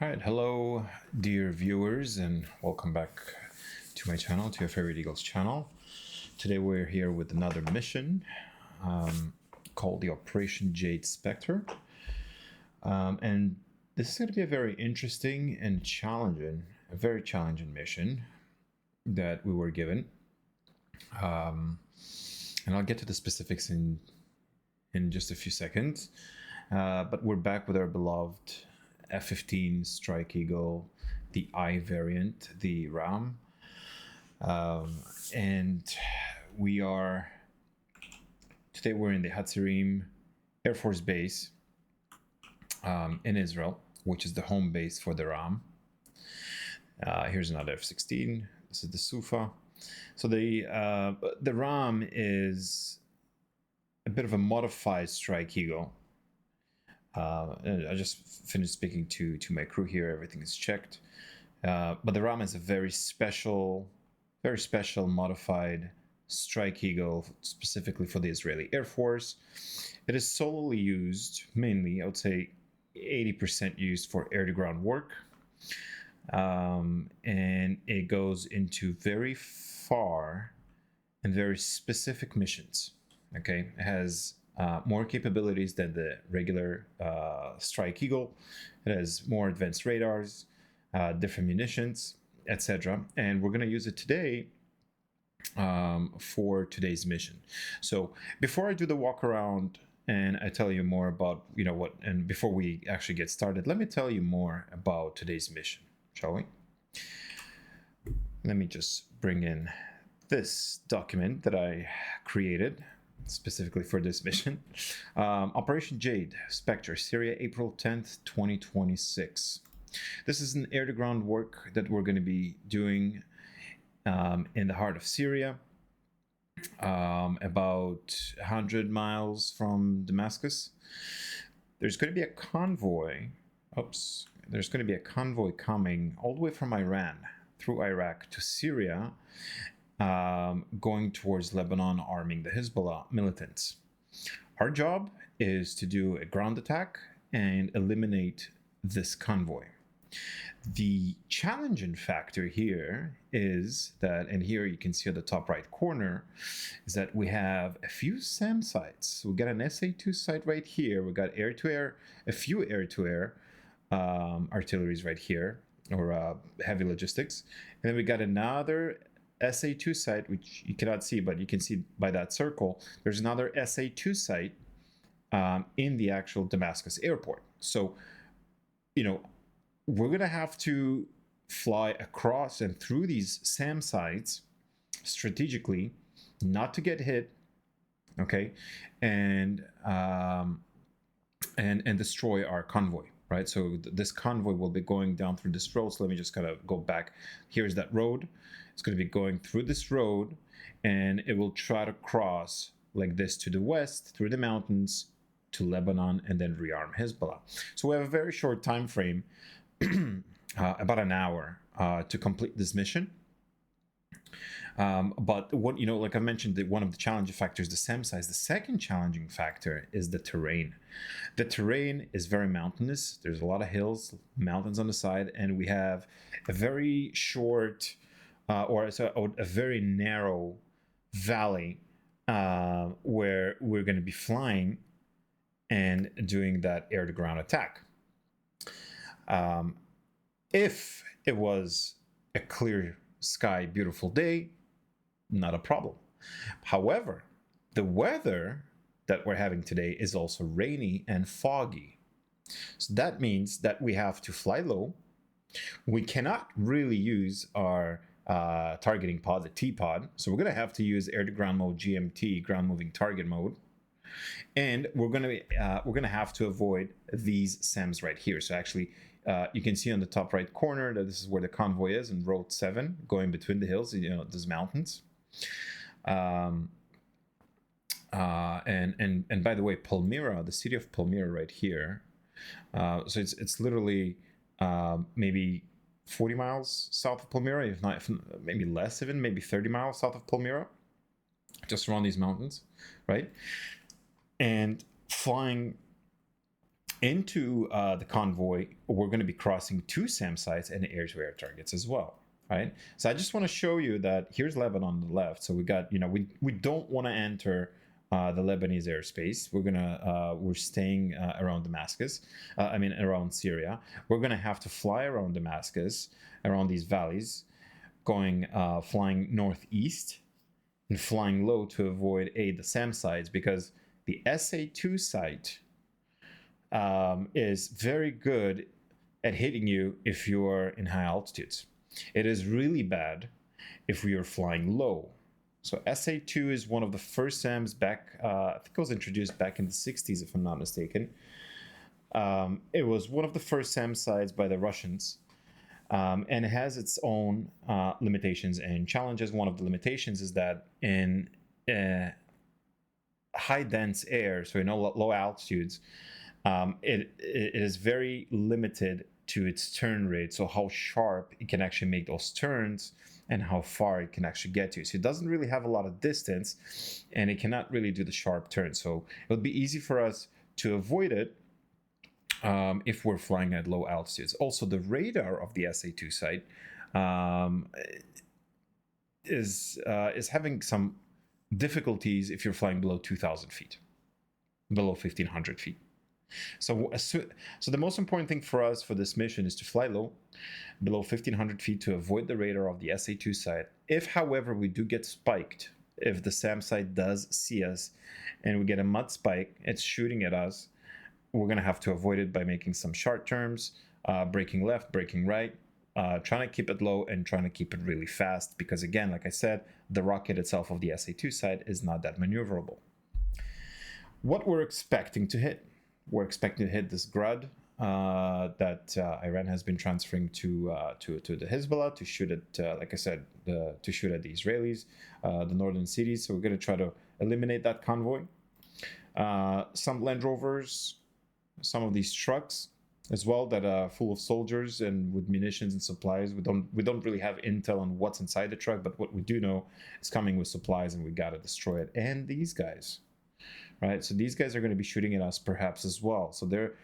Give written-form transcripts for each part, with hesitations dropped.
All right, hello, dear viewers, and welcome back to my channel, to your favorite Eagles channel. Today we're here with another mission called the Operation Jade Spectre. And this is going to be a very interesting and challenging, a very challenging mission that we were given. And I'll get to the specifics in just a few seconds. But we're back with our beloved F-15 Strike Eagle, the I variant, the Ra'am. And today we're in the Hatzerim Air Force Base in Israel, which is the home base for the Ra'am. Here's another F-16. This is the Sufa. So the Ra'am is a bit of a modified Strike Eagle. I just finished speaking to my crew here. Everything is checked. But the Ra'am is a very special modified Strike Eagle, specifically for the Israeli Air Force. It is solely used, mainly, I would say 80% used for air-to-ground work. And it goes into very far and very specific missions. Okay, it has more capabilities than the regular Strike Eagle. It has more advanced radars, different munitions, etc. And we're going to use it today for today's mission. So before I do the walk around and I tell you more about, and before we actually get started, let me tell you more about today's mission, shall we? Let me just bring in this document that I created specifically for this mission. Operation Jade Spectre, Syria, April 10th, 2026. This is an air-to-ground work that we're going to be doing in the heart of Syria, about 100 miles from Damascus. There's going to be a convoy. There's going to be a convoy coming all the way from Iran through Iraq to Syria, going towards Lebanon, arming the Hezbollah militants. Our job is to do a ground attack and eliminate this convoy. The challenging factor here is that, and here you can see at the top right corner, is that we have a few SAM sites. We got an SA-2 site right here. We got air-to-air, a few air-to-air artilleries right here, or heavy logistics. And then we got another SA-2 site, which you cannot see, but you can see by that circle. There's another SA-2 site in the actual Damascus airport. So, we're going to have to fly across and through these SAM sites strategically, not to get hit, okay, and destroy our convoy. Right, so this convoy will be going down through this road. So let me just kind of go back. Here's that road. It's going to be going through this road, and it will try to cross like this to the west, through the mountains, to Lebanon, and then rearm Hezbollah. So we have a very short time frame, about an hour, to complete this mission. But what, like I mentioned, one of the challenging factors, the SAM size. The second challenging factor is the terrain. The terrain is very mountainous. There's a lot of hills, mountains on the side, and we have a very short, a very narrow valley where we're going to be flying and doing that air-to-ground attack. If it was a clear sky, beautiful day, not a problem. However, the weather that we're having today is also rainy and foggy. So that means that we have to fly low. We cannot really use our targeting pod, the T-pod. So we're going to have to use air-to-ground mode, GMT, ground moving target mode. And we're going to have to avoid these SAMs right here. So actually, you can see on the top right corner that this is where the convoy is in road 7, going between the hills, these mountains. And by the way, Palmyra, the city of Palmyra right here. So it's literally maybe 40 miles south of Palmyra, if maybe less even, maybe 30 miles south of Palmyra, just around these mountains, right? And flying into the convoy, we're going to be crossing 2 SAM sites and air-to-air targets as well, right? So I just want to show you that here's Lebanon on the left. So we got, we don't want to enter the Lebanese airspace. We're staying around Damascus. Around Syria. We're gonna have to fly around Damascus, around these valleys, flying northeast and flying low to avoid the SAM sites, because the SA2 site is very good at hitting you if you're in high altitudes. It is really bad if we are flying low. So SA2 is one of the first SAMs back, I think it was introduced back in the 60s, if I'm not mistaken. It was one of the first SAM sites by the Russians, and it has its own limitations and challenges. One of the limitations is that in high dense air, so low altitudes, it is very limited to its turn rate, so how sharp it can actually make those turns and how far it can actually get to. So it doesn't really have a lot of distance, and it cannot really do the sharp turns. So it would be easy for us to avoid it if we're flying at low altitudes. Also, the radar of the SA2 site is having some difficulties if you're flying below 2,000 feet, below 1,500 feet. So the most important thing for us for this mission is to fly low, below 1,500 feet, to avoid the radar of the SA2 site. If, however, we do get spiked, if the SAM site does see us and we get a mud spike, it's shooting at us, we're going to have to avoid it by making some short turns, braking left, braking right, trying to keep it low and trying to keep it really fast, because again, like I said, the rocket itself of the SA2 site is not that maneuverable. What we're expecting to hit. We're expecting to hit this Grud that Iran has been transferring to the Hezbollah to shoot at, like I said, to shoot at the Israelis, the northern cities. So we're going to try to eliminate that convoy. Some Land Rovers, some of these trucks as well that are full of soldiers and with munitions and supplies. We don't really have intel on what's inside the truck, but what we do know is coming with supplies, and we got to destroy it. And these guys. Right, so these guys are going to be shooting at us perhaps as well. So they're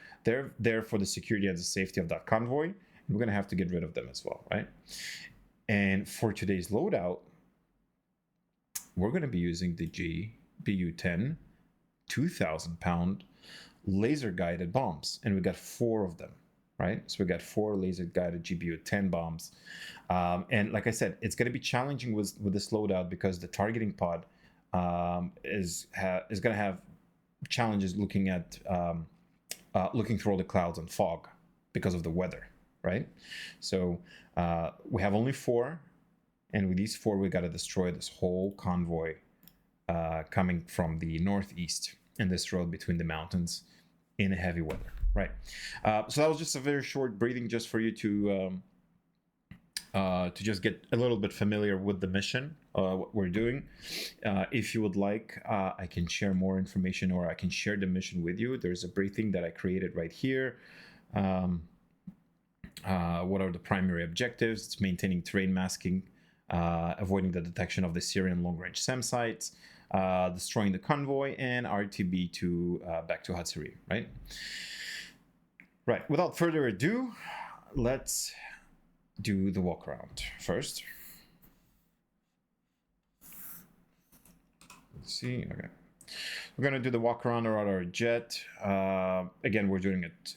there for the security and the safety of that convoy, and we're going to have to get rid of them as well, right? And for today's loadout, we're going to be using the GBU-10 2,000-pound laser-guided bombs, and we got 4 of them, right? So we got 4 laser-guided GBU-10 bombs, and like I said, it's going to be challenging with this loadout because the targeting pod is going to have challenges looking at looking through all the clouds and fog because of the weather, right? So we have only 4, and with these 4 we got to destroy this whole convoy coming from the northeast in this road between the mountains in heavy weather, right? So that was just a very short briefing just for you to just get a little bit familiar with the mission, what we're doing. If you would like, I can share more information, or I can share the mission with you. There's a briefing that I created right here. What are the primary objectives? It's maintaining terrain masking, avoiding the detection of the Syrian long-range SAM sites, destroying the convoy, and RTB to back to Hatzerim, right? Right, without further ado, let's do the walk around first. Let's see. Okay, we're gonna do the walk around around our jet. Again, we're doing it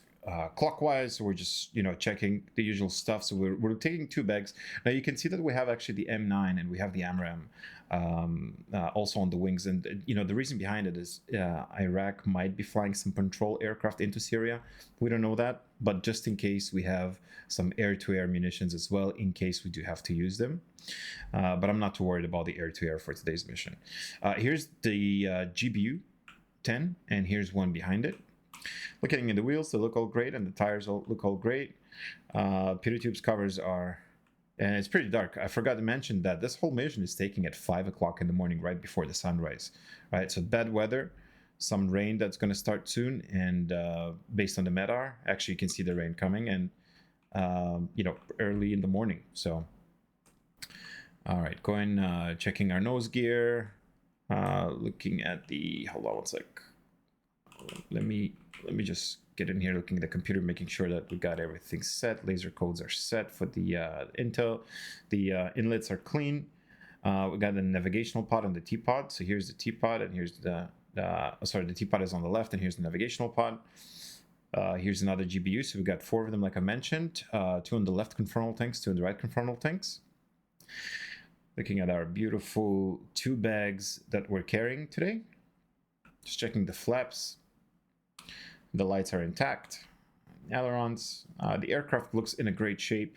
clockwise, so we're just checking the usual stuff. So we're taking 2 bags. Now you can see that we have actually the M9 and we have the AMRAAM also on the wings, and the reason behind it is Iraq might be flying some patrol aircraft into Syria. We don't know that, but just in case, we have some air-to-air munitions as well in case we do have to use them. But I'm not too worried about the air-to-air for today's mission. Here's the GBU-10, and here's one behind it. Looking at the wheels, they look all great, and the tires look all great. Pitot tubes covers are, and it's pretty dark. I forgot to mention that this whole mission is taking at 5 o'clock in the morning, right before the sunrise. Right, so bad weather, some rain that's going to start soon, and based on the MEDAR, actually you can see the rain coming, and early in the morning. So, all right, going checking our nose gear, looking at the. Hold on one sec. Let me just get in here, looking at the computer, making sure that we got everything set. Laser codes are set for the intel. The inlets are clean. We got the navigational pod and the T-pod. So here's the T-pod, and here's the T-pod is on the left, and here's the navigational pod. Here's another GBU. So we got 4 of them, like I mentioned. 2 on the left confrontal tanks, 2 on the right confrontal tanks. Looking at our beautiful 2 bags that we're carrying today. Just checking the flaps. The lights are intact. Ailerons. The aircraft looks in a great shape.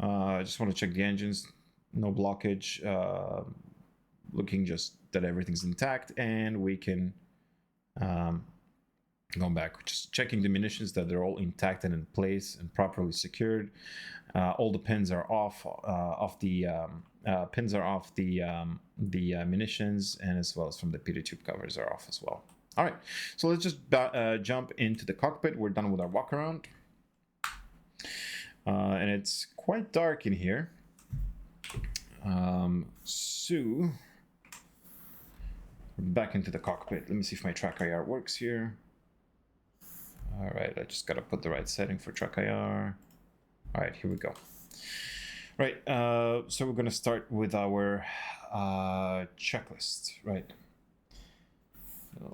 I just want to check the engines. No blockage. Looking just that everything's intact, and we can go back. Just checking the munitions, that they're all intact and in place and properly secured. All the pins are off. Pins are off the munitions, and as well as from the PD tube covers are off as well. All right, so let's just jump into the cockpit. We're done with our walk around, and it's quite dark in here. So back into the cockpit. Let me see if my track IR works here. All right, I just gotta put the right setting for track IR. All right, here we go. Right, so we're gonna start with our checklist, right? So,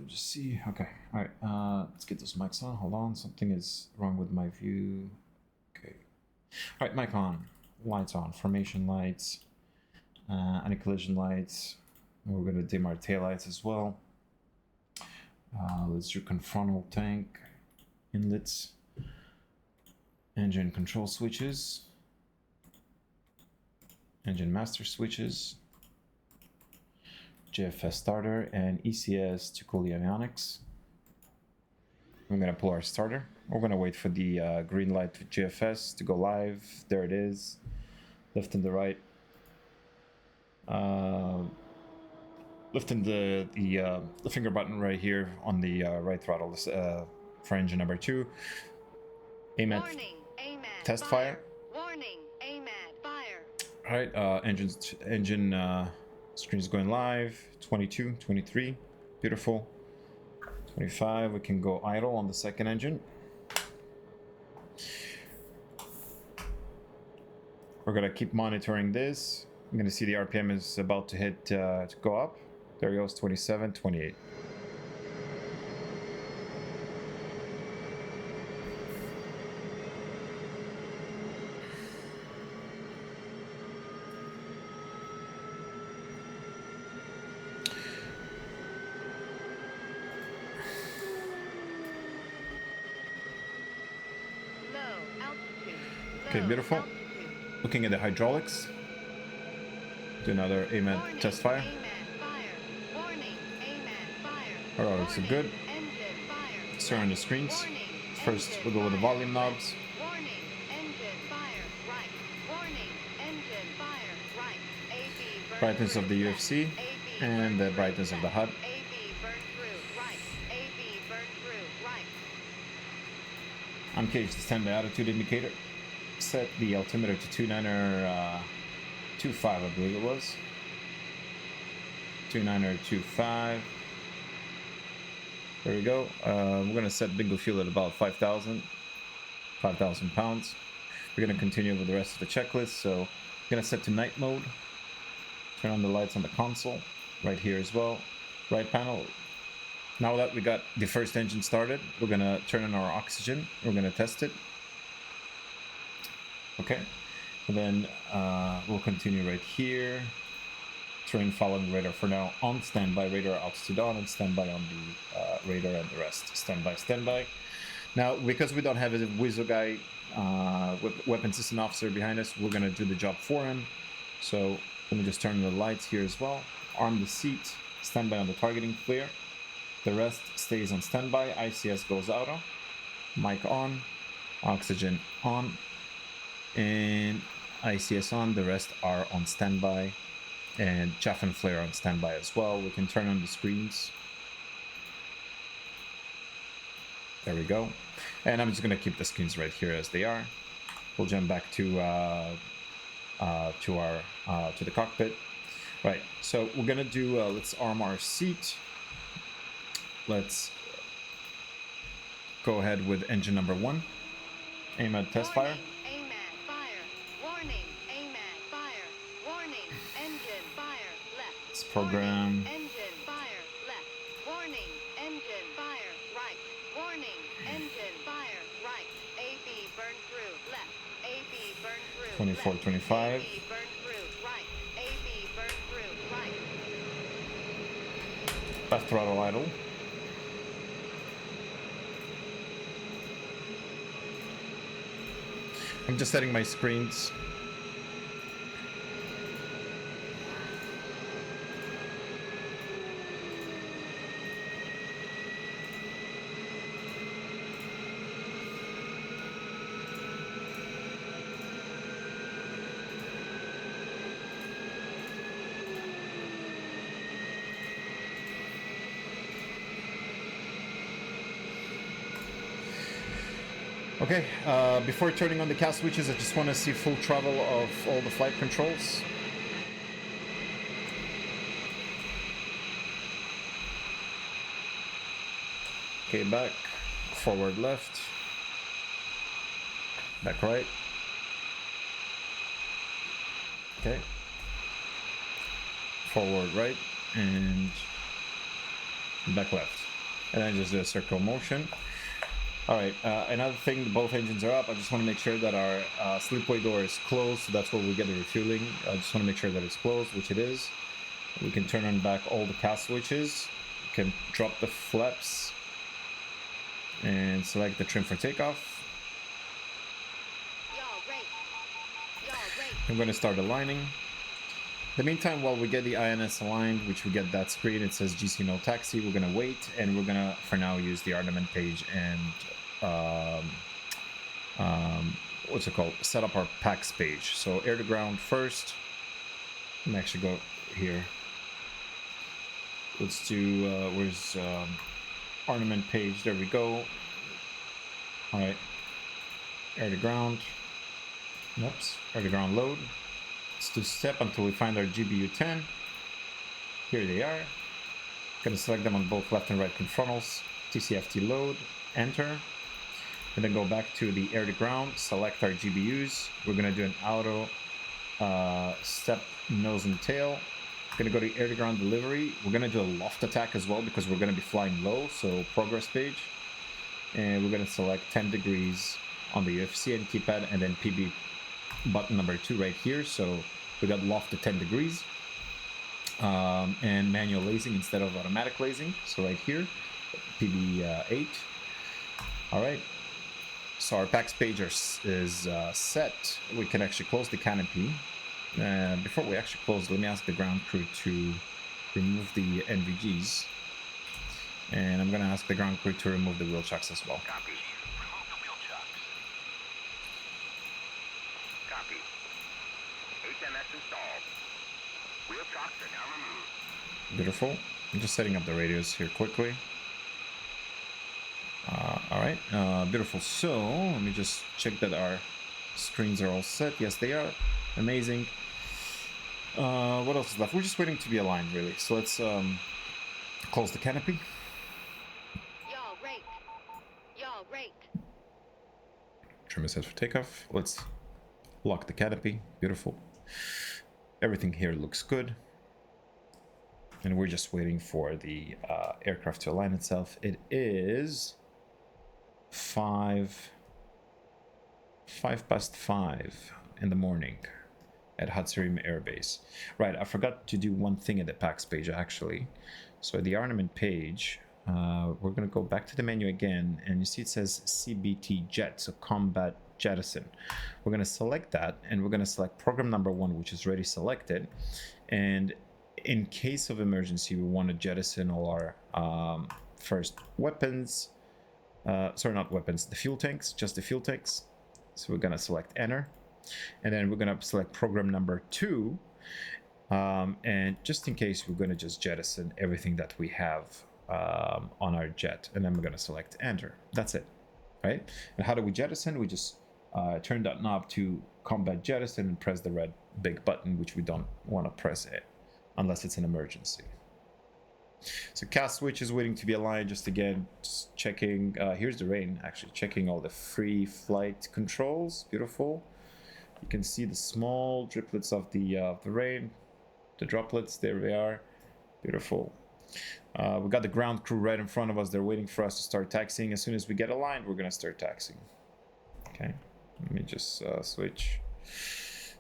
just see, okay, all right, let's get those mics on. Hold on, something is wrong with my view. Okay, all right, mic on, lights on, formation lights, anti-collision lights. We're gonna dim our taillights as well. Let's do confrontal tank inlets, engine control switches, engine master switches, JFS starter, and ECS to cool the avionics. I'm gonna pull our starter. We're gonna wait for the green light for JFS to go live. There it is. Left and the right. Lifting the finger button right here on the right throttle for engine number 2. AMAT test fire. Warning, AMAT fire. All right, engine screen is going live. 22, 23, beautiful. 25, we can go idle on the second engine. We're gonna keep monitoring this. I'm gonna see the RPM is about to hit to go up. There goes 27, 28. Low altitude. Okay, beautiful. Looking at the hydraulics. Do another AMAT test fire. Hydraulics are good. Let's turn on the screens. First, we'll go with the volume knobs. Brightness of the UFC and the brightness of the HUD. Uncage the standby altitude indicator. Set the altimeter to 2925, I believe it was. 2925. There we go. We're gonna set bingo fuel at about 5,000 pounds. We're gonna continue with the rest of the checklist. So I'm gonna set to night mode. Turn on the lights on the console, right here as well. Right panel. Now that we got the first engine started, we're gonna turn on our oxygen. We're gonna test it. Okay, and then we'll continue right here. Terrain following radar for now on standby, radar altitude on, and standby on the radar and the rest. Standby. Now, because we don't have a Wizzo guy, weapon system officer behind us, we're gonna do the job for him. So let me just turn the lights here as well. Arm the seat, standby on the targeting flare. The rest stays on standby. ICS goes auto. Mic on, oxygen on, and ICS on. The rest are on standby. And chaff and flare on standby as well. We can turn on the screens. There we go. And I'm just gonna keep the screens right here as they are. We'll jump back to the cockpit. Right. So we're gonna do. Let's arm our seat. Let's go ahead with engine number 1. Aim at test fire. Warning, AMAT fire. Warning, AMAT fire. Warning, engine fire left. Let's program. Warning, engine fire left. Warning, engine fire right. Warning, engine fire right. AB burn through left. AB burn through 24, left. 25. AB burn through right. AB burn through right. Left throttle idle. I'm just setting my screens. Okay, before turning on the cast switches, I just want to see full travel of all the flight controls. Okay, back, forward left, back right. Okay, forward right, and back left. And then just do a circle motion. All right, another thing, both engines are up. I just want to make sure that our slipway door is closed, so that's where we get the refueling. I just want to make sure that it's closed, which it is. We can turn on back all the cast switches. We can drop the flaps and select the trim for takeoff. I'm going to start aligning. In the meantime, while we get the INS aligned, which we get that screen, it says GC no taxi, we're going to wait, and we're going to, for now, use the armament page and what's it called? Set up our packs page. So air to ground first. Let me actually go here. Let's do, where's ornament page? There we go. All right. Air to ground. Oops. Air to ground load. Let's do step until we find our GBU-10. Here they are. Gonna select them on both left and right confrontals. TCFT load. Enter. And then go back to the air to ground. Select our GBUs. We're gonna do an auto step nose and tail. Gonna go to air to ground delivery. We're gonna do a loft attack as well because we're gonna be flying low, so progress page. And we're gonna select 10 degrees on the UFC and keypad, and then PB button number 2 right here. So we got loft to 10 degrees. And manual lasing instead of automatic lasing. So right here, PB 8. All right. So our packs page is set. We can actually close the canopy. Before we actually close, let me ask the ground crew to remove the NVGs. And I'm going to ask the ground crew to remove the wheel chucks as well. Copy. Remove the wheel chucks. Copy. HMS installed. Wheel chucks are now removed. Beautiful. I'm just setting up the radios here quickly. All right, beautiful. So let me just check that our screens are all set. Yes, they are. Amazing. What else is left? We're just waiting to be aligned, really. So let's close the canopy. Y'all rate. Y'all rate. Trim is set for takeoff. Let's lock the canopy. Beautiful. Everything here looks good. And we're just waiting for the aircraft to align itself. It is 5 past 5 in the morning at Hatzerim Airbase. Right, I forgot to do one thing at the packs page, actually. So at the armament page, we're going to go back to the menu again, and you see it says CBT Jet, so Combat Jettison. We're going to select that, and we're going to select program number 1, which is already selected. And in case of emergency, we want to jettison all our first weapons. Sorry, not weapons, the fuel tanks, just the fuel tanks. So we're going to select enter. And then we're going to select program number 2. And just in case, we're going to just jettison everything that we have on our jet. And then we're going to select enter. That's it, right? And how do we jettison? We just turn that knob to combat jettison and press the red big button, which we don't want to press it unless it's an emergency. So cast switch is waiting to be aligned. Just again, just checking. Here's the rain. Actually, checking all the free flight controls. Beautiful. You can see the small driplets of the rain, the droplets. There they are. Beautiful. We got the ground crew right in front of us. They're waiting for us to start taxiing. As soon as we get aligned, we're gonna start taxiing. Okay. Let me just switch.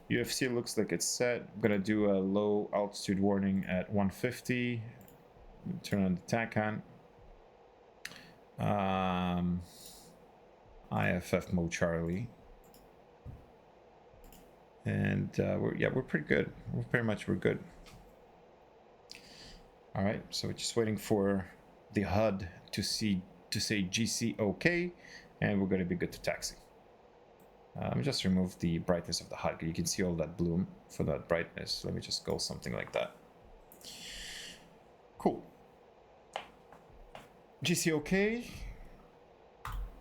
UFC looks like it's set. I'm gonna do a low altitude warning at 150. Turn on the TACAN. IFF mode Charlie. And we're pretty good. We're good. All right, so we're just waiting for the HUD to say GC OK, and we're gonna be good to taxi. Let me just remove the brightness of the HUD. You can see all that bloom for that brightness. Let me just go something like that. Cool. GC OK.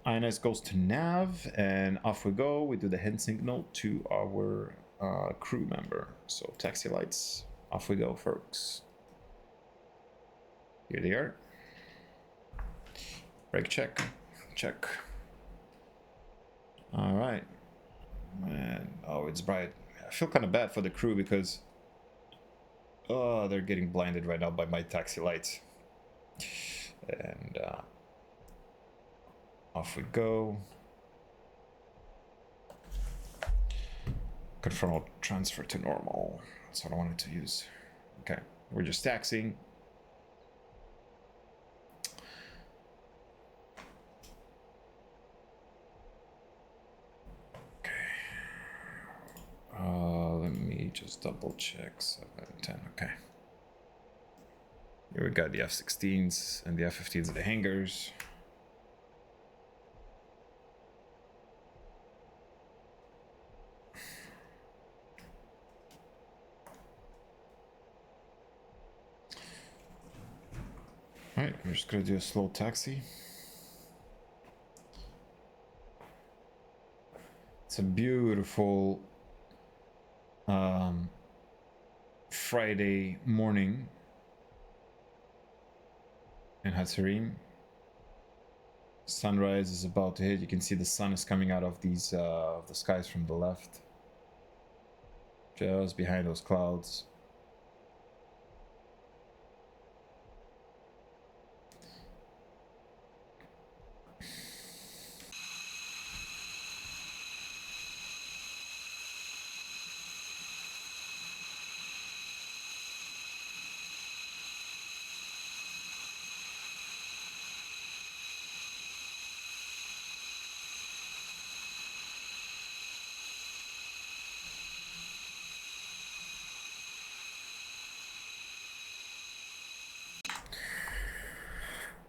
INS goes to nav, and off we go. We do the hand signal to our crew member. So taxi lights, off we go, folks. Here they are. Brake check. All right. Man, oh, it's bright. I feel kind of bad for the crew because they're getting blinded right now by my taxi lights. And off we go. Confirm transfer to normal. That's what I wanted to use. Okay, we're just taxiing. Let me just double check 7, 10. Okay. Here we got the F-16s and the F-15s in the hangars. All right, we're just gonna do a slow taxi. It's a beautiful Friday morning in Hatzerim. Sunrise is about to hit. You can see the sun is coming out of these the skies from the left, just behind those clouds.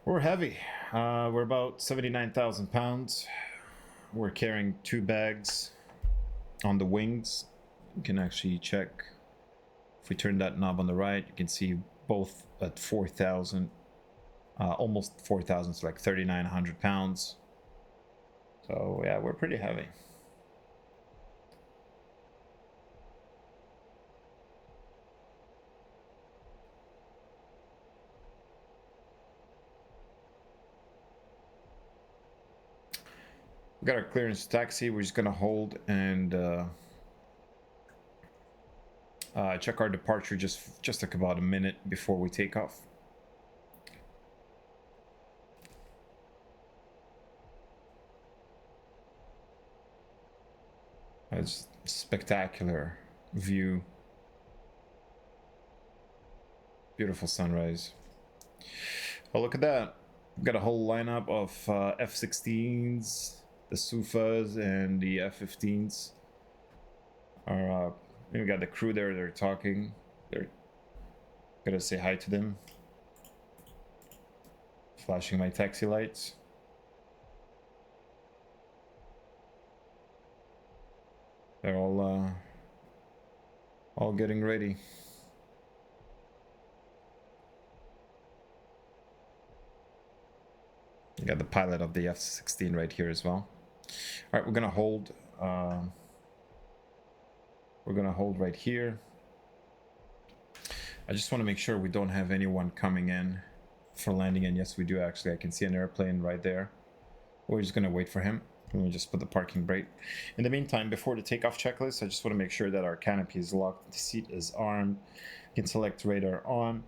We're heavy. We're about 79,000 pounds. We're carrying 2 bags on the wings. You can actually check. If we turn that knob on the right, you can see both at 4,000, almost 4,000, so like 3,900 pounds. So yeah, we're pretty heavy. We got our clearance taxi. We're just gonna hold and check our departure just like about a minute before we take off. It's a spectacular view. Beautiful sunrise. Oh, look at that. We've got a whole lineup of F-16s, the Sufas, and the F-15s. We got the crew there. They're talking. They're gonna say hi to them. Flashing my taxi lights. They're all getting ready. You got the pilot of the F-16 right here as well. All right, we're gonna hold. We're gonna hold right here. I just want to make sure we don't have anyone coming in for landing, and yes we do actually. I can see an airplane right there. We're just gonna wait for him. Let me just put the parking brake. In the meantime, before the takeoff checklist, I just want to make sure that our canopy is locked, the seat is armed, you can select radar on.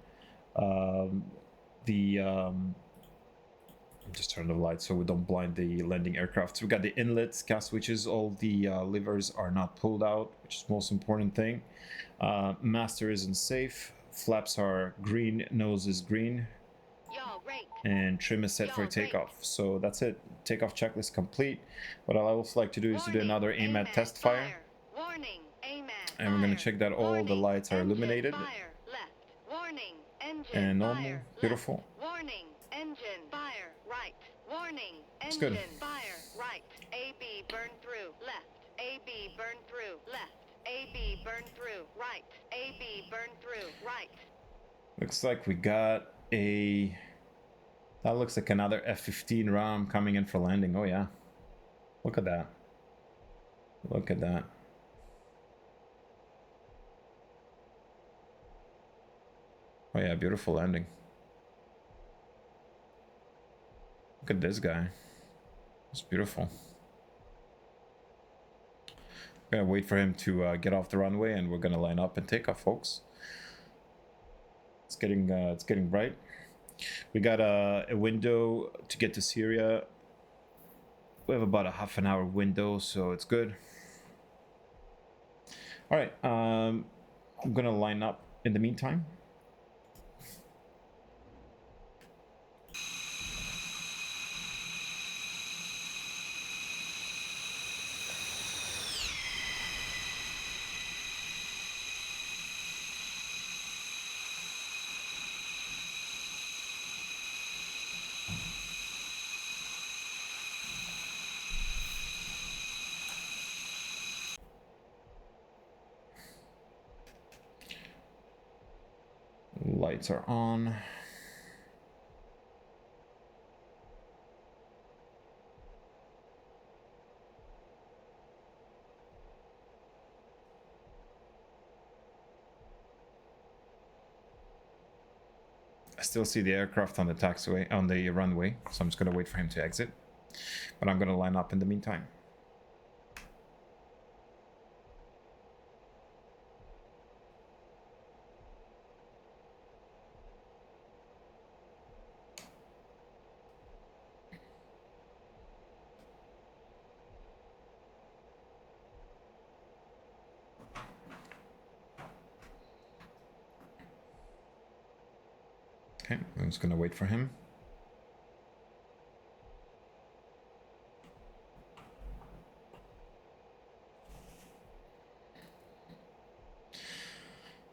Just turn the lights so we don't blind the landing aircraft. So we got the inlets, gas switches, all the levers are not pulled out, which is the most important thing. Master isn't safe, flaps are green, nose is green, Y'all rate. and trim is set for takeoff. So that's it. Takeoff checklist complete. What I also like to do is to do another AMAT test fire. Warning, AMAT And we're going to check that all the lights are illuminated. Fire, left. Warning, engine And normal. fire, Beautiful. Left. Warning, engine fire, right. Warning, It's engine good. fire, right. AB burn through, left. AB burn through, left. AB burn through, right. AB burn through, right. Looks like we got a... That looks like another F-15 Ra'am coming in for landing. Oh yeah. Look at that. Look at that. Oh yeah, beautiful landing. Look at this guy. It's beautiful. Gonna wait for him to get off the runway, and we're gonna line up and take off, folks. It's getting bright. We got a window to get to Syria. We have about a half an hour window, so it's good. All right, I'm gonna line up in the meantime. Lights are on. I still see the aircraft on the taxiway, on the runway, so I'm just gonna wait for him to exit. But I'm gonna line up in the meantime. Okay, I'm just gonna wait for him.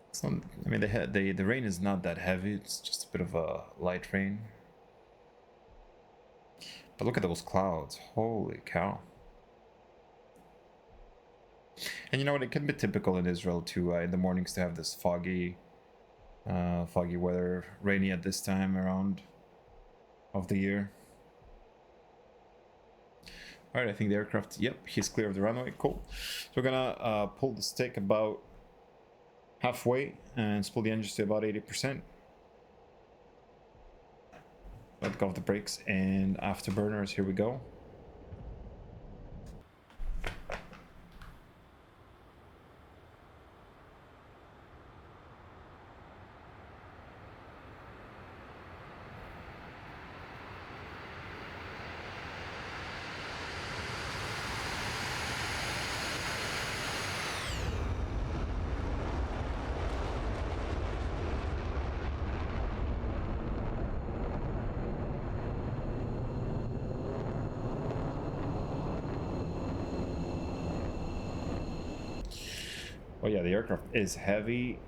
It's not, I mean, the rain is not that heavy. It's just a bit of a light rain. But look at those clouds. Holy cow. And you know what? It can be typical in Israel to in the mornings to have this foggy weather, rainy at this time around of the year. All right, I think the aircraft, yep, he's clear of the runway. Cool. So we're gonna pull the stick about halfway and spool the engines to about 80%. Let go of the brakes and afterburners. Here we go. Oh yeah, the aircraft is heavy.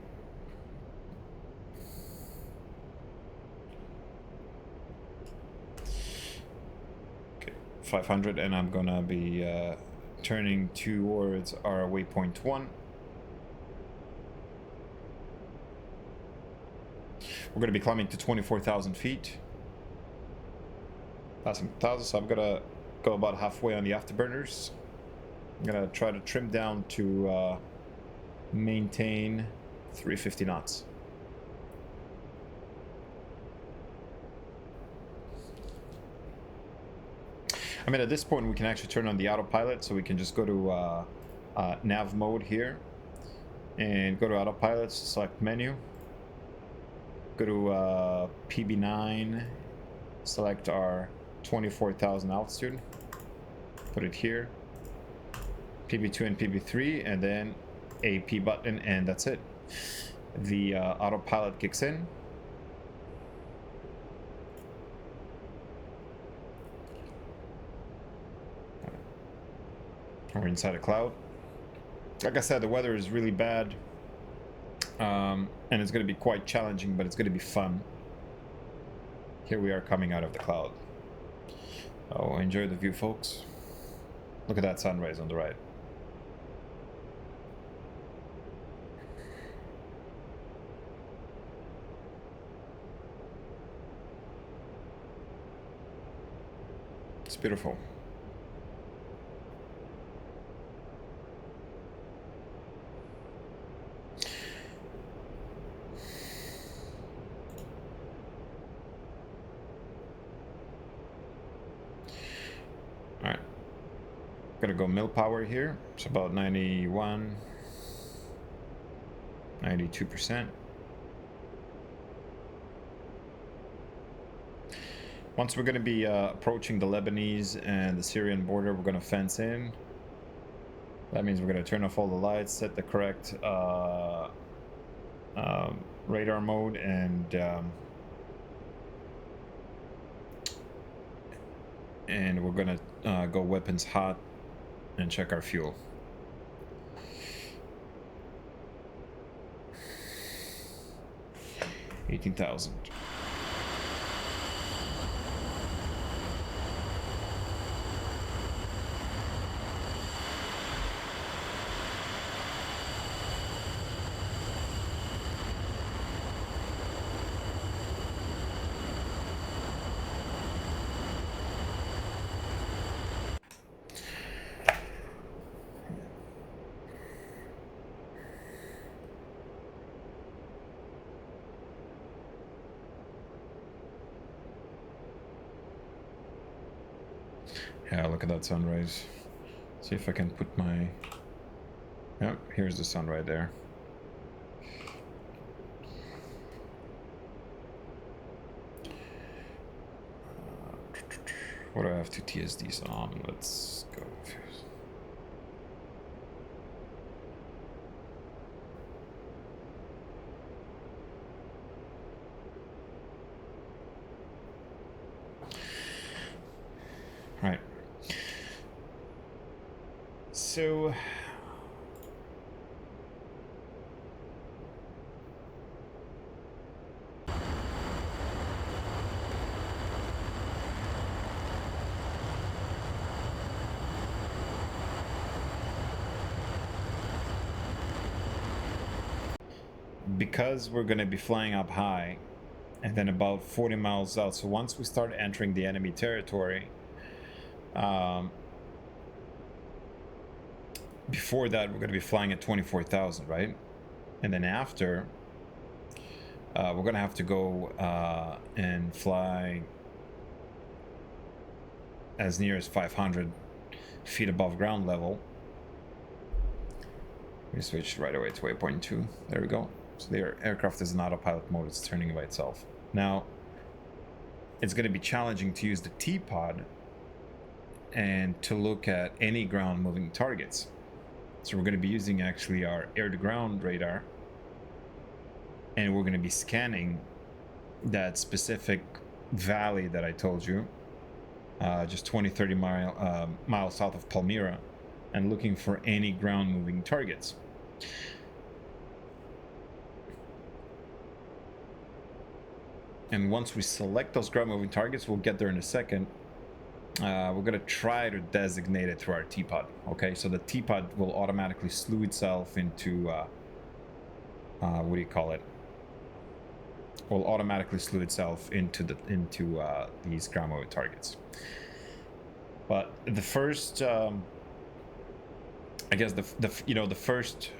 Okay, 500, and I'm gonna be turning towards our waypoint 1. We're gonna be climbing to 24,000 feet. Passing 1,000, so I'm gonna go about halfway on the afterburners. I'm gonna try to trim down to maintain 350 knots. I mean, at this point, we can actually turn on the autopilot, so we can just go to nav mode here and go to autopilot, select menu, go to PB9, select our 24,000 altitude, put it here, PB2 and PB3, and then AP button, and that's it. The autopilot kicks in. We're inside a cloud. Like I said, the weather is really bad, and it's going to be quite challenging, but it's going to be fun. Here we are coming out of the cloud. Oh, enjoy the view, folks. Look at that sunrise on the right. It's beautiful. All right, gonna go mill power here. It's about 91, 92%. Once we're going to be approaching the Lebanese and the Syrian border, we're going to fence in. That means we're going to turn off all the lights, set the correct radar mode, and we're going to go weapons hot and check our fuel. $18,000. Yeah, look at that sunrise. See if I can put my... Yep, here's the sun right there. What do I have two TSDs on? Let's go. Right. So because we're going to be flying up high and then about 40 miles out, so once we start entering the enemy territory, before that we're going to be flying at 24,000, right? And then after we're going to have to go and fly as near as 500 feet above ground level. We switched right away to waypoint 2. There we go. So the aircraft is in autopilot mode. It's turning by itself. Now it's going to be challenging to use the T-pod and to look at any ground moving targets. So we're going to be using actually our air-to-ground radar, and we're going to be scanning that specific valley that I told you, just 20-30 miles south of Palmyra, and looking for any ground moving targets. And once we select those ground moving targets, we'll get there in a second. We're going to try to designate it through our T-pod. Okay, so the T-pod will automatically slew itself into what do you call it? Will automatically slew itself into these ground moving targets. But the first, I guess the first,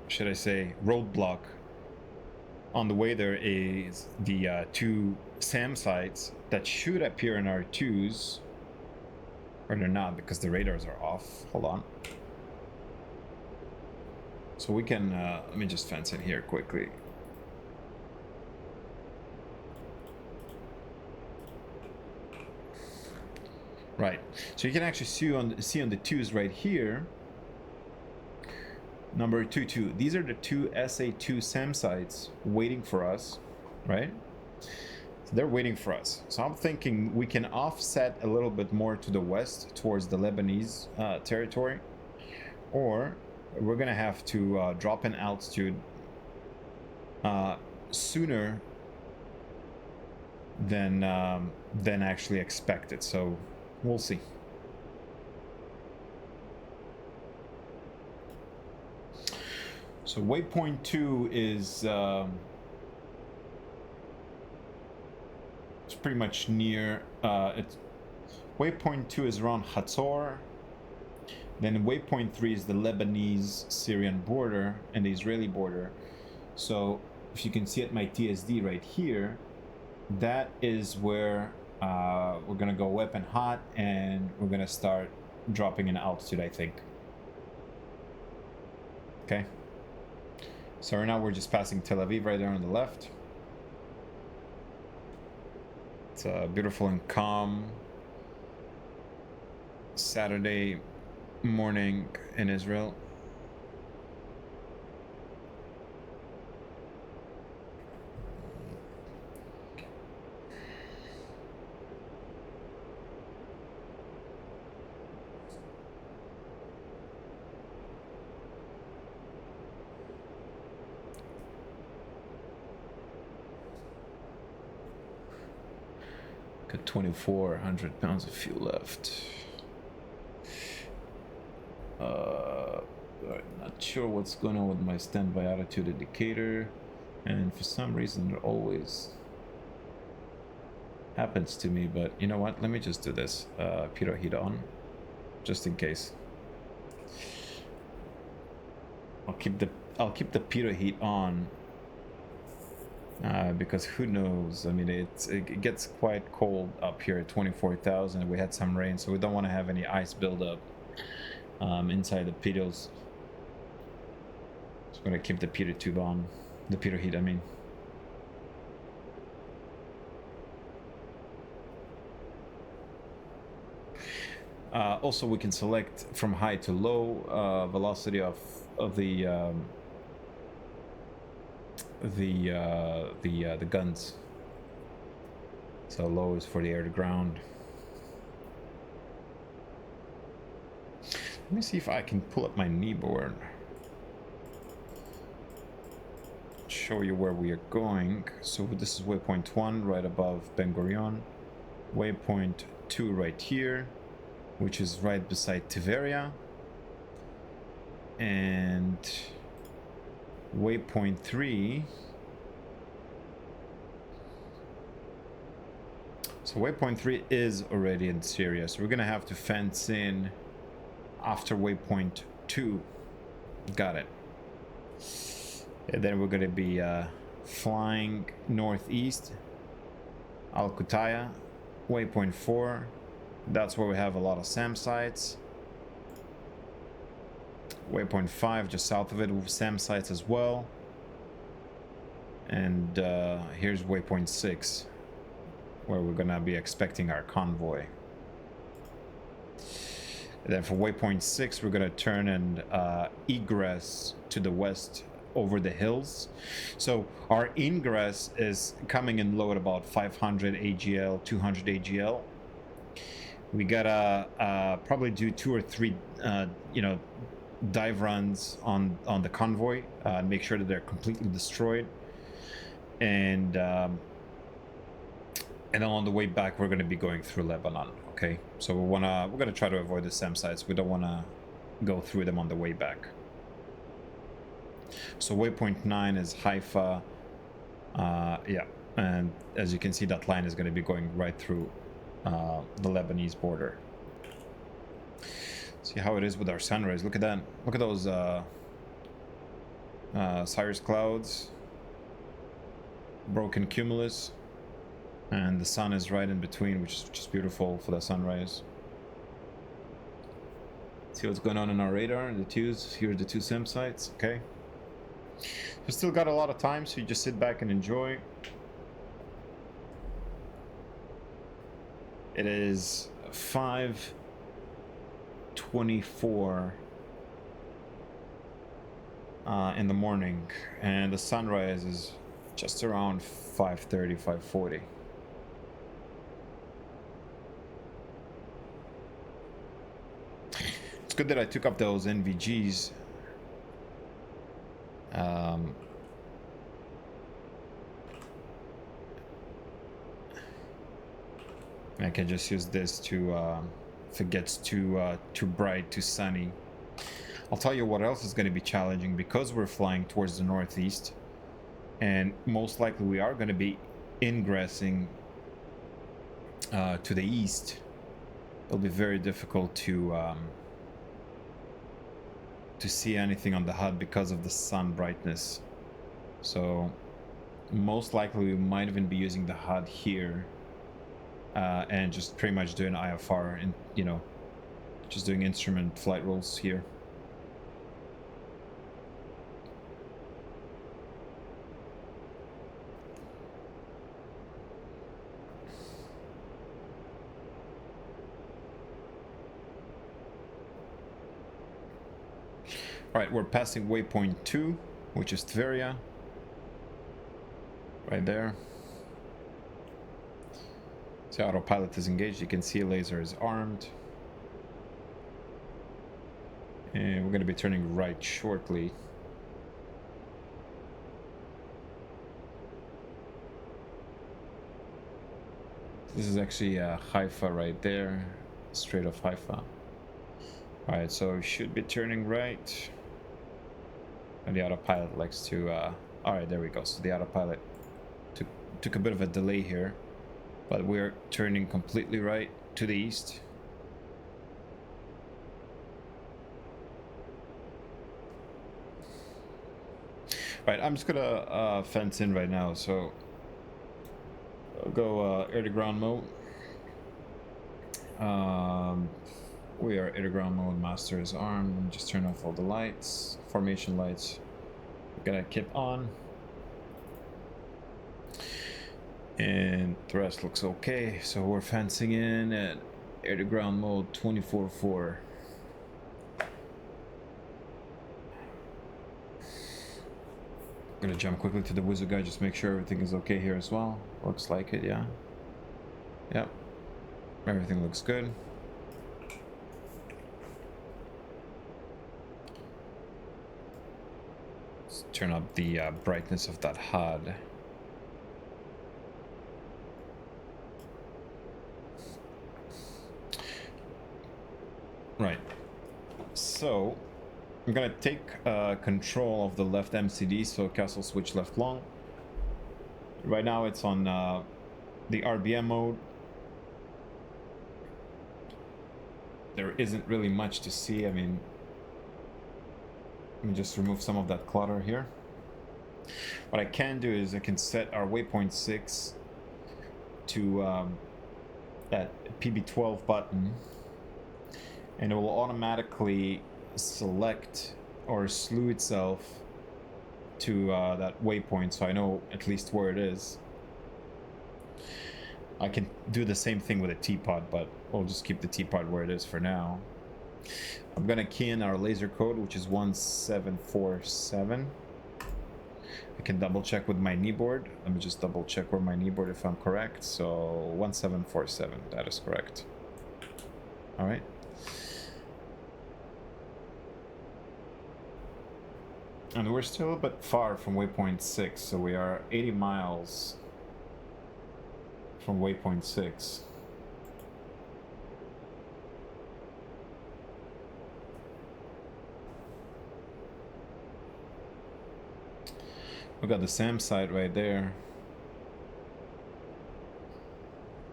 should I say, roadblock on the way there is the two SAM sites that should appear in R2s Or they're not, because the radars are off. Hold on. So we can, let me just fence in here quickly. Right, so you can actually see on the twos right here, number 22. These are the two SA2 SAM sites waiting for us, right? So they're waiting for us. So I'm thinking we can offset a little bit more to the west towards the Lebanese territory, or we're gonna have to drop in altitude sooner than actually expected. So we'll see. So waypoint 2 is it's pretty much near. It's waypoint 2 is around Hatzor. Then waypoint 3 is the Lebanese-Syrian border and the Israeli border. So if you can see at my TSD right here, that is where we're gonna go weapon hot, and we're gonna start dropping in altitude, I think. Okay. So right now we're just passing Tel Aviv right there on the left. It's a beautiful and calm Saturday morning in Israel. Got 2,400 pounds of fuel left. I'm not sure what's going on with my standby altitude indicator, and for some reason it always happens to me. But you know what? Let me just do this. Pitot heat on, just in case. I'll keep the pitot heat on. Because who knows? I mean, it gets quite cold up here at 24,000. We had some rain, so we don't want to have any ice buildup inside the pitos. So I'm gonna keep the pitot tube on, the pitot heat, I mean. Also, we can select from high to low velocity of the guns. So low is for the air to ground. Let me see if I can pull up my kneeboard. Show you where we are going. So this is waypoint 1 right above Ben Gurion. Waypoint 2 right here, which is right beside Tiberia. And waypoint 3. So waypoint 3 is already in Syria, so we're gonna have to fence in after waypoint 2. Got it. And then we're gonna be flying northeast, Al Qutaya, waypoint 4. That's where we have a lot of SAM sites. Waypoint 5 just south of it with SAM sites as well. And here's waypoint 6, where we're gonna be expecting our convoy. And then for waypoint 6, we're gonna turn and egress to the west over the hills. So our ingress is coming in low at about 500 AGL, 200 AGL. We gotta probably do 2 or 3, dive runs on the convoy, make sure that they're completely destroyed, and on the way back we're going to be going through Lebanon. Okay, so we're gonna try to avoid the SAM sites. We don't want to go through them on the way back. So waypoint 9 is Haifa. Yeah, and as you can see, that line is going to be going right through the Lebanese border. See how it is with our sunrise. Look at that. Look at those cirrus clouds, broken cumulus, and the sun is right in between, which is just beautiful for the sunrise. See what's going on in our radar. The twos. Here are the two SIM sites. Okay. We still got a lot of time, so you just sit back and enjoy. It is 5:24 in the morning, and the sunrise is just around 5:30, 5:40. It's good that I took up those NVGs. I can just use this to, if it gets too bright, too sunny. I'll tell you what else is going to be challenging, because we're flying towards the northeast, and most likely we are going to be ingressing to the east. It'll be very difficult to see anything on the HUD because of the sun brightness. So most likely we might even be using the HUD here and just pretty much doing IFR and, you know, just doing instrument flight rules here. All right, we're passing waypoint 2, which is Syria. Right there. So autopilot is engaged. You can see laser is armed. And we're going to be turning right shortly. This is actually Haifa right there. Strait of Haifa. Alright, so we should be turning right. And the autopilot likes to... Alright, there we go. So the autopilot took a bit of a delay here. But we're turning completely right to the east. Right, I'm just gonna fence in right now, so I'll go air-to-ground mode. We are air-to-ground mode, master is armed. Just turn off all the lights, formation lights. We're gonna keep on. And the rest looks okay, so we're fencing in at air-to-ground mode 24/4. I'm gonna jump quickly to the wizard guy, just make sure everything is okay here as well. Looks like it, yeah. Yep. Everything looks good. Let's turn up the brightness of that HUD. Right. So I'm gonna take control of the left MCD, so castle switch left long. Right now it's on the RBM mode. There isn't really much to see. I mean, let me just remove some of that clutter here. What I can do is I can set our waypoint 6 to that PB12 button, and it will automatically select or slew itself to that waypoint, so I know at least where it is. I can do the same thing with a T-pod, but we'll just keep the T-pod where it is for now. I'm gonna key in our laser code, which is 1747. I can double check with my kneeboard. Let me just double check where my kneeboard, if I'm correct. So 1747, that is correct. All right. And we're still a bit far from waypoint 6, so we are 80 miles from waypoint 6. We got the SAM site right there.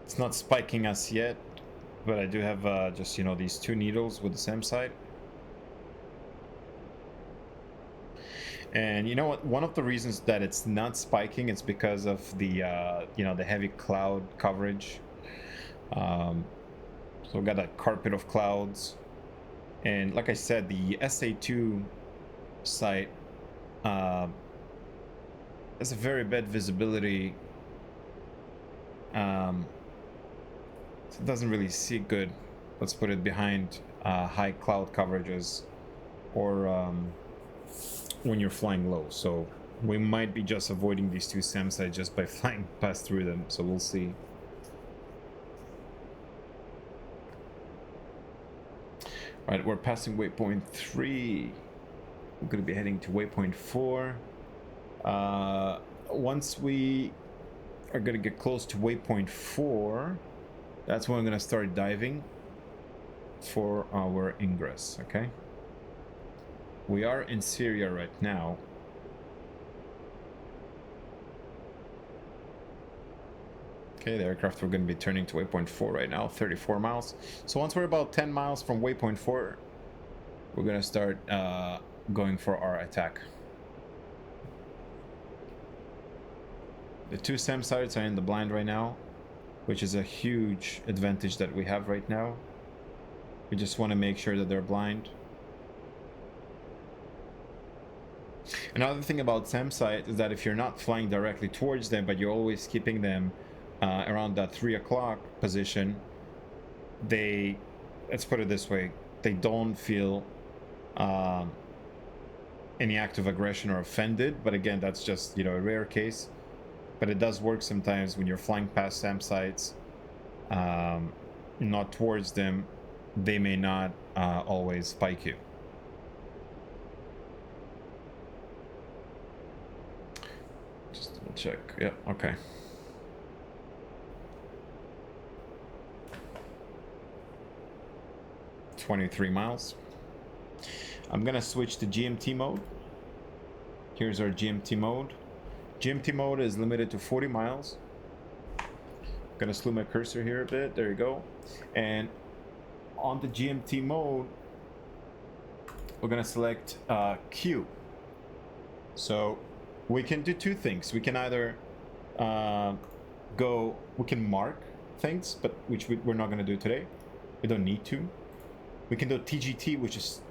It's not spiking us yet, but I do have just, you know, these two needles with the SAM site. And you know what? One of the reasons that it's not spiking is because of the you know, the heavy cloud coverage. So we got that carpet of clouds. And like I said, the SA2 site has a very bad visibility. It doesn't really see good. Let's put it behind high cloud coverages, or when you're flying low. So we might be just avoiding these two SAM sites just by flying past through them. So we'll see. All right, we're passing waypoint 3. We're going to be heading to waypoint 4. Once we are going to get close to waypoint 4, that's when I'm going to start diving for our ingress, okay? We are in Syria right now. Okay, the aircraft we're going to be turning to waypoint 4 right now, 34 miles. So once we're about 10 miles from waypoint 4, we're going to start going for our attack. The two SAM sites are in the blind right now, which is a huge advantage that we have right now. We just want to make sure that they're blind. Another thing about SAM site is that if you're not flying directly towards them, but you're always keeping them around that 3 o'clock position, they, let's put it this way, they don't feel any act of aggression or offended. But again, that's just, you know, a rare case. But it does work sometimes when you're flying past SAM sites, not towards them. They may not always spike you. Just double check. Yeah, okay. $23 miles. I'm gonna switch to GMT mode. Here's our GMT mode. GMT mode is limited to 40 miles. I'm gonna slew my cursor here a bit. There you go. And on the GMT mode, we're gonna select Q. So we can do two things. We can either we can mark things, but which we're not gonna do today. We don't need to. We can do TGT, which is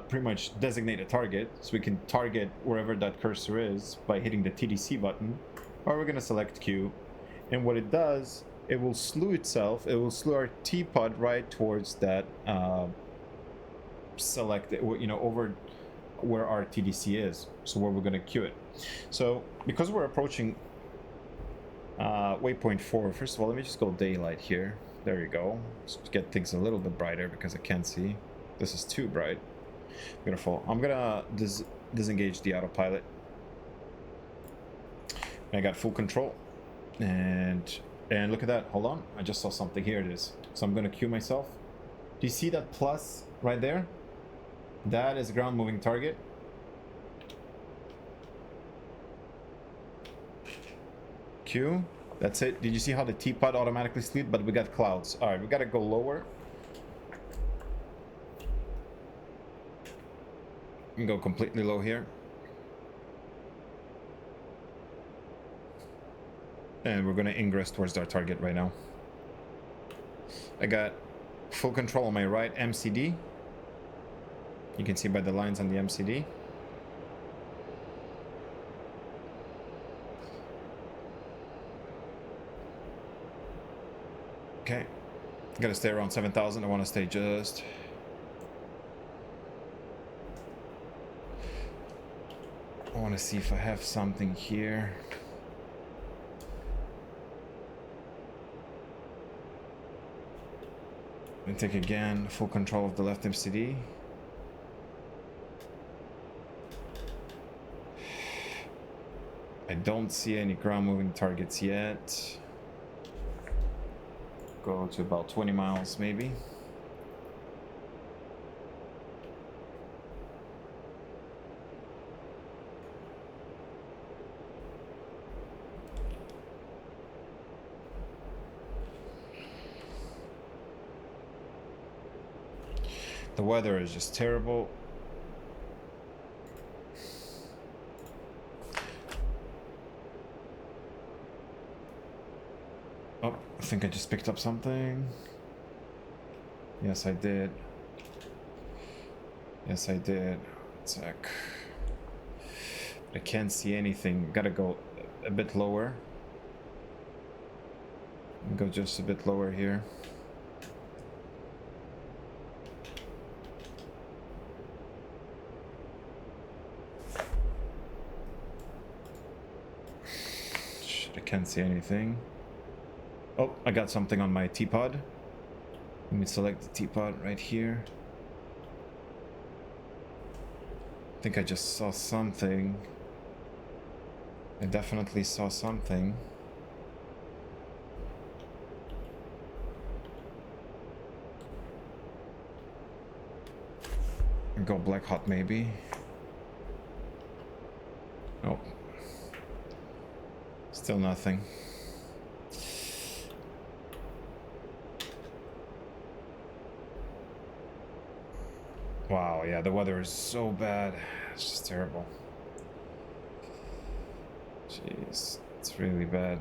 pretty much designate a target. So we can target wherever that cursor is by hitting the TDC button. Or we're gonna select Q. And what it does, it will slew itself. It will slew our T-pod right towards that select, you know, over where our TDC is. So where we're gonna queue it. So because we're approaching waypoint 4, first of all, let me just go daylight here. There you go. Just get things a little bit brighter because I can't see. This is too bright. Beautiful. I'm gonna disengage the autopilot. I got full control. And look at that. Hold on. I just saw something. Here it is. So I'm gonna queue myself. Do you see that plus right there? That is a ground moving target. Q. That's it. Did you see how the T-pod automatically slid? But we got clouds. All right, we gotta go lower. And go completely low here. And we're gonna ingress towards our target right now. I got full control on my right MCD. You can see by the lines on the MCD. Okay, gotta stay around 7,000. I want to stay just. I want to see if I have something here. And take again full control of the left MCD. I don't see any ground moving targets yet. Go to about 20 miles maybe. The weather is just terrible. Oh, I think I just picked up something. Yes, I did. Yes, I did. One sec. I can't see anything. Gotta go a bit lower. Go just a bit lower here. I can't see anything. Oh, I got something on my T-pod. Let me select the T-pod right here. I think I just saw something. I definitely saw something. Go black hot maybe. Nope. Still nothing. Wow, yeah, the weather is so bad. It's just terrible. Jeez, it's really bad.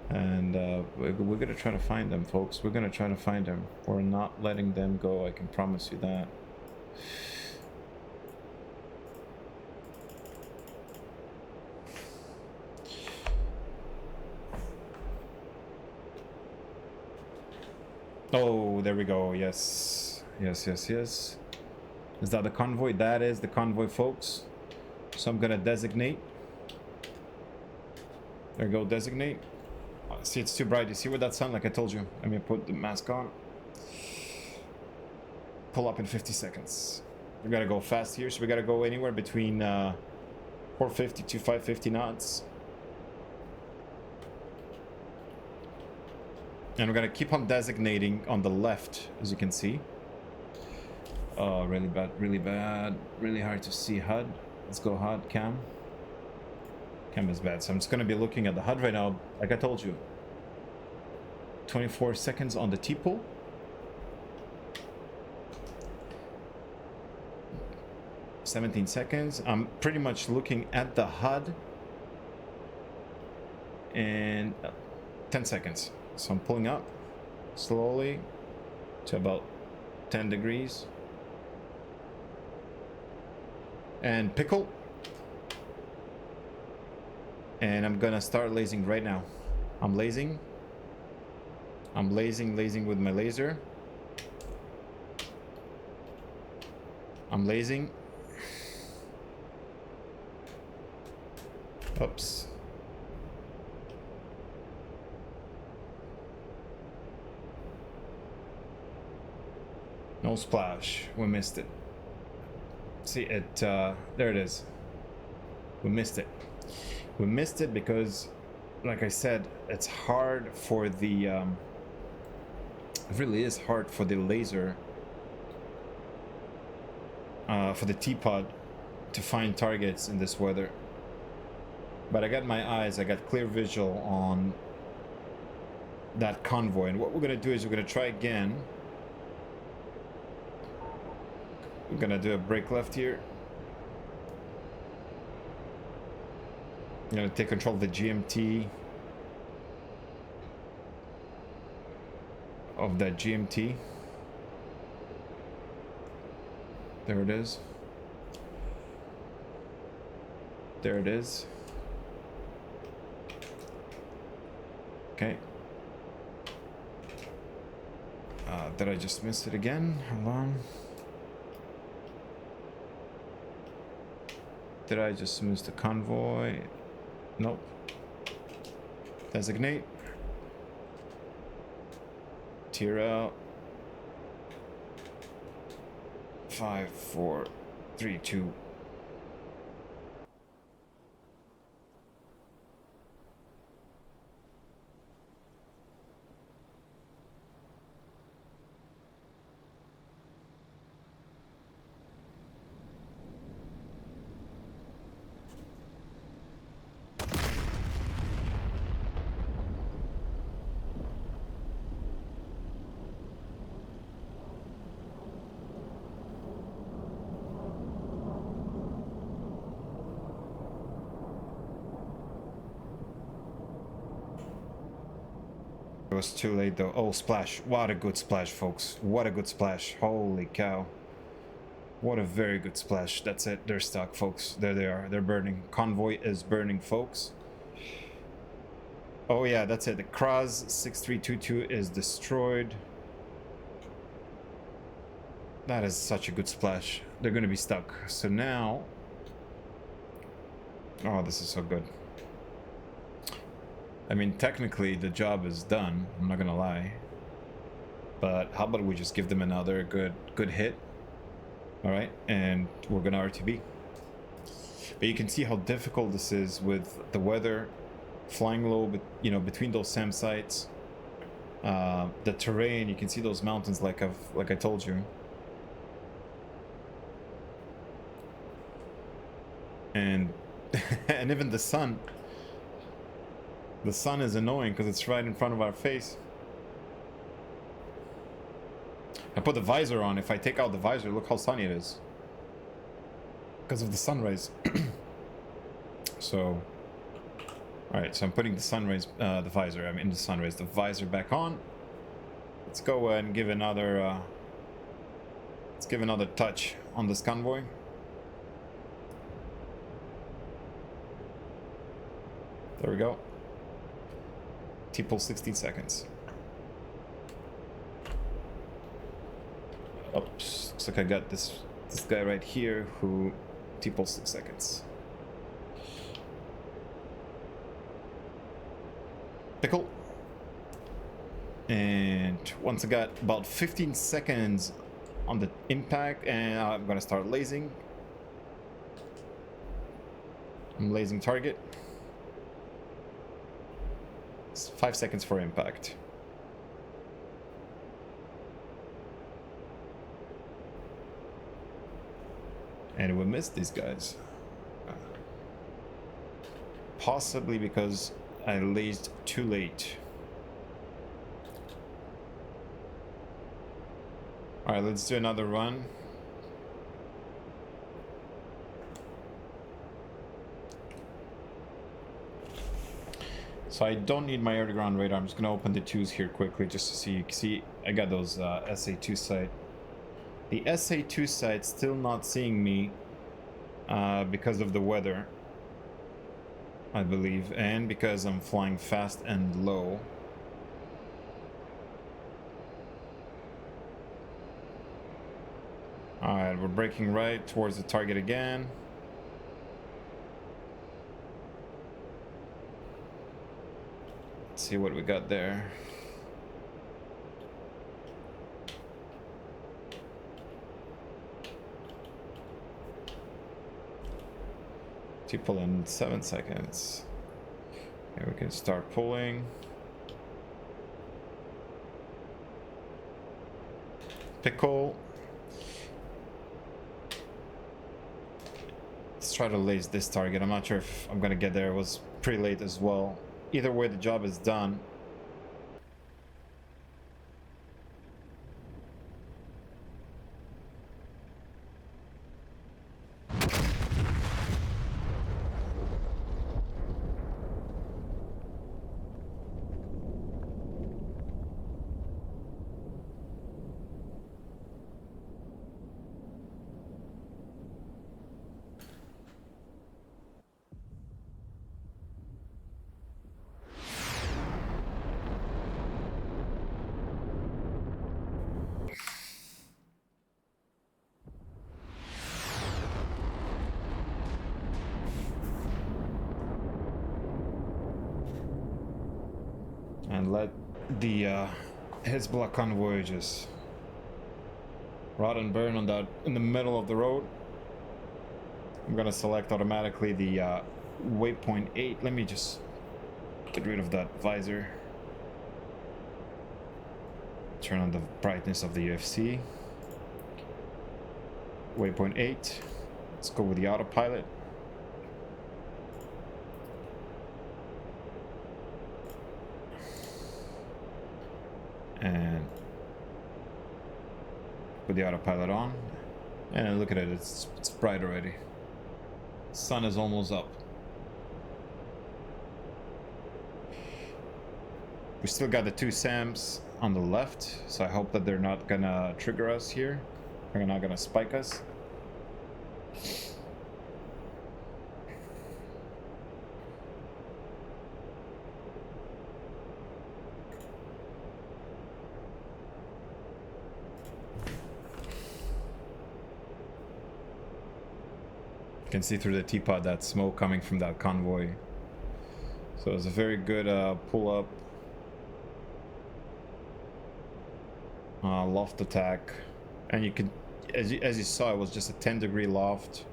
And we're gonna try to find them, folks. We're gonna try to find them. We're not letting them go, I can promise you that. Oh, there we go. Yes. Yes, yes, yes. Is that the convoy? That is the convoy, folks. So I'm gonna designate. There we go, designate. See, it's too bright. You see where that sun? Like I told you. Let me put the mask on. Pull up in 50 seconds. We gotta go fast here, so we gotta go anywhere between 450 to 550 knots. And we're gonna keep on designating on the left, as you can see. Oh, really bad, really bad. Really hard to see HUD. Let's go HUD, cam. Cam is bad, so I'm just gonna be looking at the HUD right now, like I told you. 24 seconds on the T-pull. $17 seconds. I'm pretty much looking at the HUD. And 10 seconds. So I'm pulling up slowly to about 10 degrees. And pickle. And I'm gonna start lasing right now. I'm lasing. I'm lasing with my laser. I'm lasing. Oops. No splash. We missed it. See it, there it is. We missed it. We missed it because, like I said, it's hard for the, it really is hard for the laser, for the T-pod to find targets in this weather. But I got my eyes, I got clear visual on that convoy. And what we're gonna do is we're gonna try again. We're gonna do a break left here. I'm gonna take control of the GMT. Of that GMT. There it is. There it is. Okay. Did I just miss it again? Hold on. Did I just miss the convoy? Nope. Designate. Tear out. 5, 4, 3, 2. was too late though. Oh, splash. What a good splash, folks. What a good splash. Holy cow. What a very good splash. That's it. They're stuck, folks. There they are. They're burning. Convoy is burning, folks. Oh yeah, that's it. The Kraz 6322 is destroyed. That is such a good splash. They're going to be stuck. So now... Oh, this is so good. I mean, technically, the job is done. I'm not going to lie. But how about we just give them another good hit? All right, and we're going to RTB. But you can see how difficult this is with the weather, flying low, but you know, between those SAM sites, the terrain. You can see those mountains, like I told you. And and even the sun is annoying because it's right in front of our face. I put the visor on. If I take out the visor, look how sunny it is because of the sunrise. So all right, so I'm putting the sunrise, the visor, I'm in the sunrise, the visor back on. Let's go and give another touch on this convoy. There we go. T-pull 16 seconds. Oops, looks like I got this guy right here who T-pull 6 seconds. Pickle. And once I got about 15 seconds on the impact, and I'm gonna start lasing. I'm lasing target. It's 5 seconds for impact. And we missed these guys. Possibly because I lased too late. Alright, let's do another run. So I don't need my air-to-ground radar. I'm just gonna open the twos here quickly just to see. You can see I got those SA2 sight. The SA2 sight still not seeing me because of the weather, I believe, and because I'm flying fast and low. Alright, we're braking right towards the target again. Let's see what we got there. Pull in 7 seconds. And we can start pulling. Pickle. Let's try to lace this target. I'm not sure if I'm gonna get there. It was pretty late as well. Either way, the job is done. And let the Hezbollah convoy just rot and burn on that in the middle of the road. I'm gonna select automatically the waypoint 8. Let me just get rid of that visor. Turn on the brightness of the UFC. Waypoint 8. Let's go with the autopilot. And put the autopilot on, and look at it, it's bright already. Sun is almost up. We still got the 2 SAMs on the left, so I hope that they're not gonna trigger us here. They're not gonna spike us. You can see through the teapot that smoke coming from that convoy. So it's a very good pull-up loft attack, and you can, as you saw, it was just a 10-degree loft.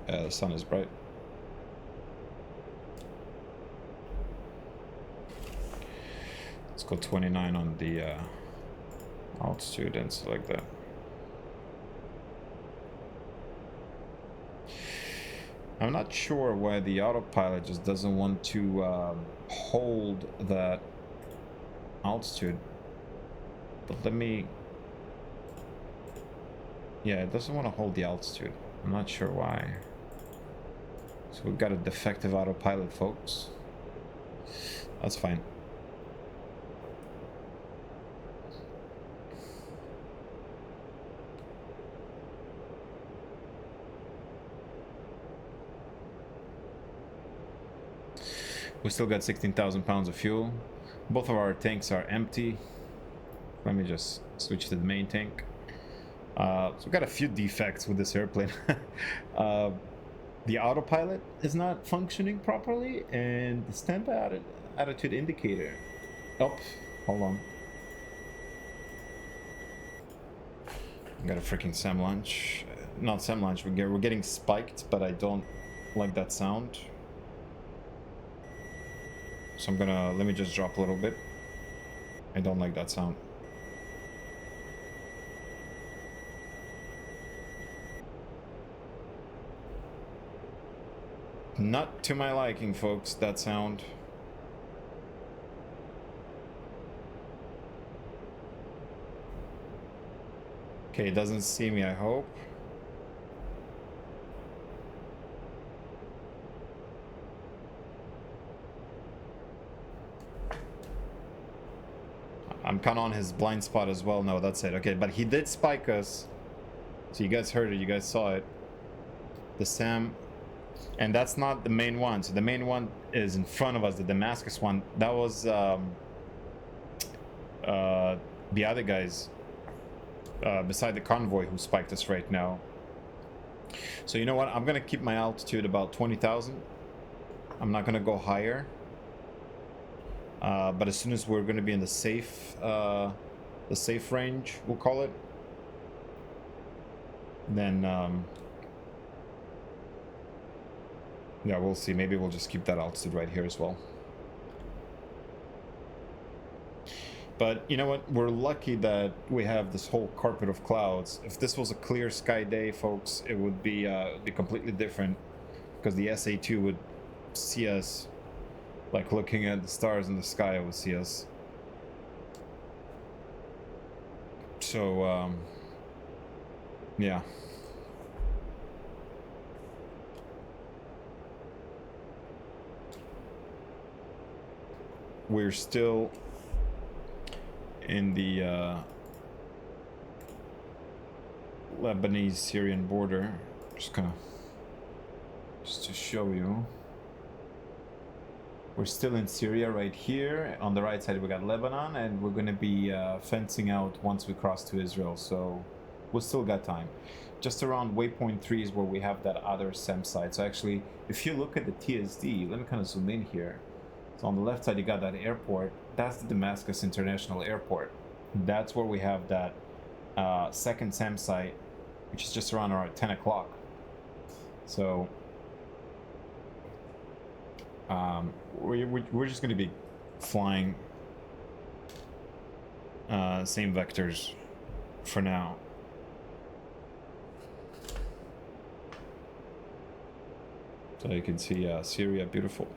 The sun is bright. Let's go 29 on the altitude and select that. I'm not sure why the autopilot just doesn't want to hold that altitude, but let me... Yeah, it doesn't want to hold the altitude. I'm not sure why. So we've got a defective autopilot, folks. That's fine. We still got 16,000 pounds of fuel. Both of our tanks are empty. Let me just switch to the main tank. So we've got a few defects with this airplane. The autopilot is not functioning properly, and the standby attitude indicator. Oh, hold on. I got a freaking SAM launch. Not SAM launch, we're getting spiked, but I don't like that sound. So I'm gonna, let me just drop a little bit. I don't like that sound. Not to my liking, folks, that sound. Okay, it doesn't see me, I hope. I'm kind of on his blind spot as well. No, that's it. Okay, but he did spike us. So you guys heard it, you guys saw it. The SAM. And that's not the main one. So the main one is in front of us, the Damascus one. That was the other guys beside the convoy who spiked us right now. So you know what? I'm gonna keep my altitude about 20,000. I'm not gonna go higher. But as soon as we're gonna be in the safe range, we'll call it, then yeah, we'll see. Maybe we'll just keep that altitude right here as well. But you know what? We're lucky that we have this whole carpet of clouds. If this was a clear sky day, folks, it would be completely different, because the SA-2 would see us, like looking at the stars in the sky, it would see us. So, yeah. We're still in the Lebanese-Syrian border. Just to show you. We're still in Syria right here. On the right side we got Lebanon, and we're going to be fencing out once we cross to Israel, so we still got time. Just around waypoint 3 is where we have that other SEM site. So actually, if you look at the TSD, let me kind of zoom in here. So on the left side you got that airport. That's the Damascus International Airport. That's where we have that second SEM site, which is just around 10 o'clock. So we're just going to be flying same vectors for now. So you can see Syria, beautiful.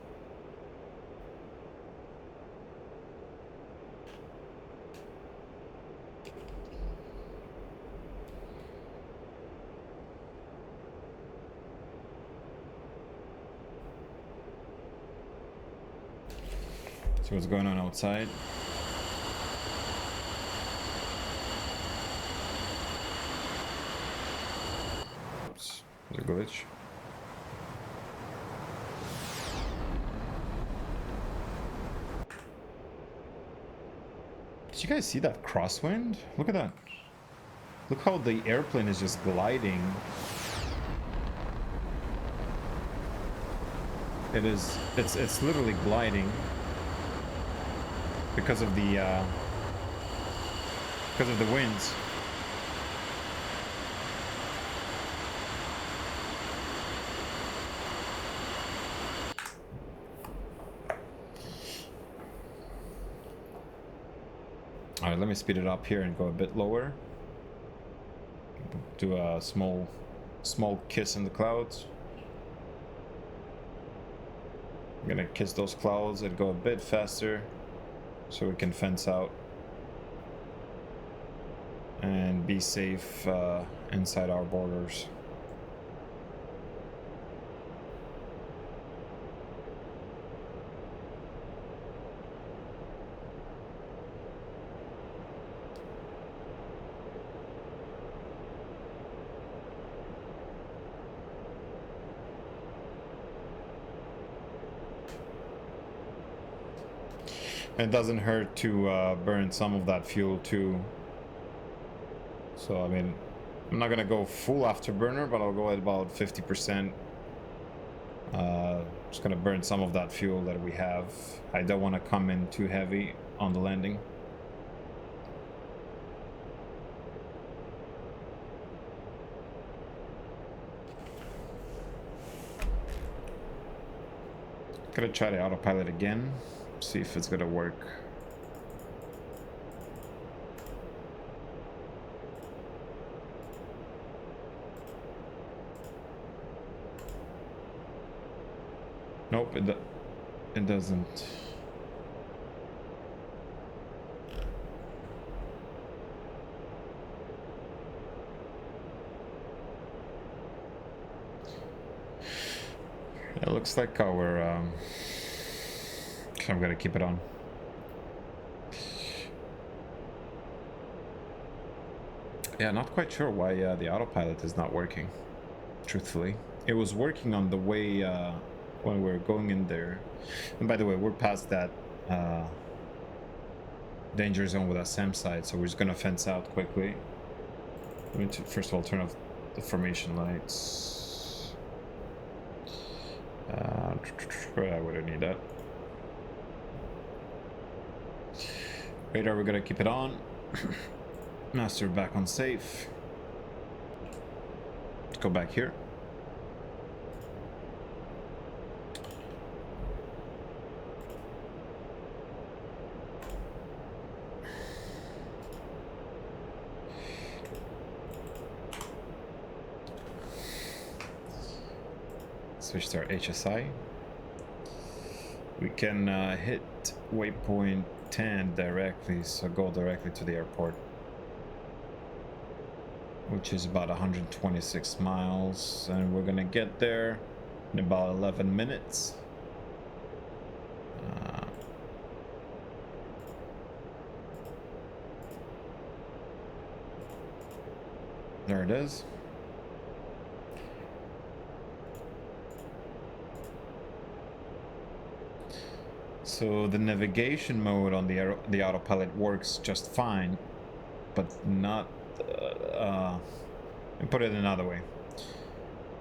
See what's going on outside. Oops, there's a glitch. Did you guys see that crosswind? Look at that. Look how the airplane is just gliding. It's literally gliding because of the winds. All right, let me speed it up here and go a bit lower. Do a small kiss in the clouds. I'm gonna kiss those clouds and go a bit faster so we can fence out and be safe inside our borders. It doesn't hurt to burn some of that fuel too. So I mean, I'm not gonna go full afterburner, but I'll go at about 50%. Just gonna burn some of that fuel that we have. I don't want to come in too heavy on the landing. Gonna try the autopilot again. See if it's gonna work. Nope, it doesn't. It looks like our I'm gonna keep it on. Yeah, not quite sure why the autopilot is not working, truthfully. It was working on the way when we were going in there. And by the way, we're past that danger zone with our SAM side, so we're just gonna fence out quickly. Let me first of all turn off the formation lights. I wouldn't need that. Radar, we're gonna keep it on. Master back on safe. Let's go back here. Switch to our HSI. We can hit waypoint 10 directly, so go directly to the airport, which is about 126 miles, and we're gonna get there in about 11 minutes. There it is. So the navigation mode on the autopilot works just fine, but not. Let me put it another way.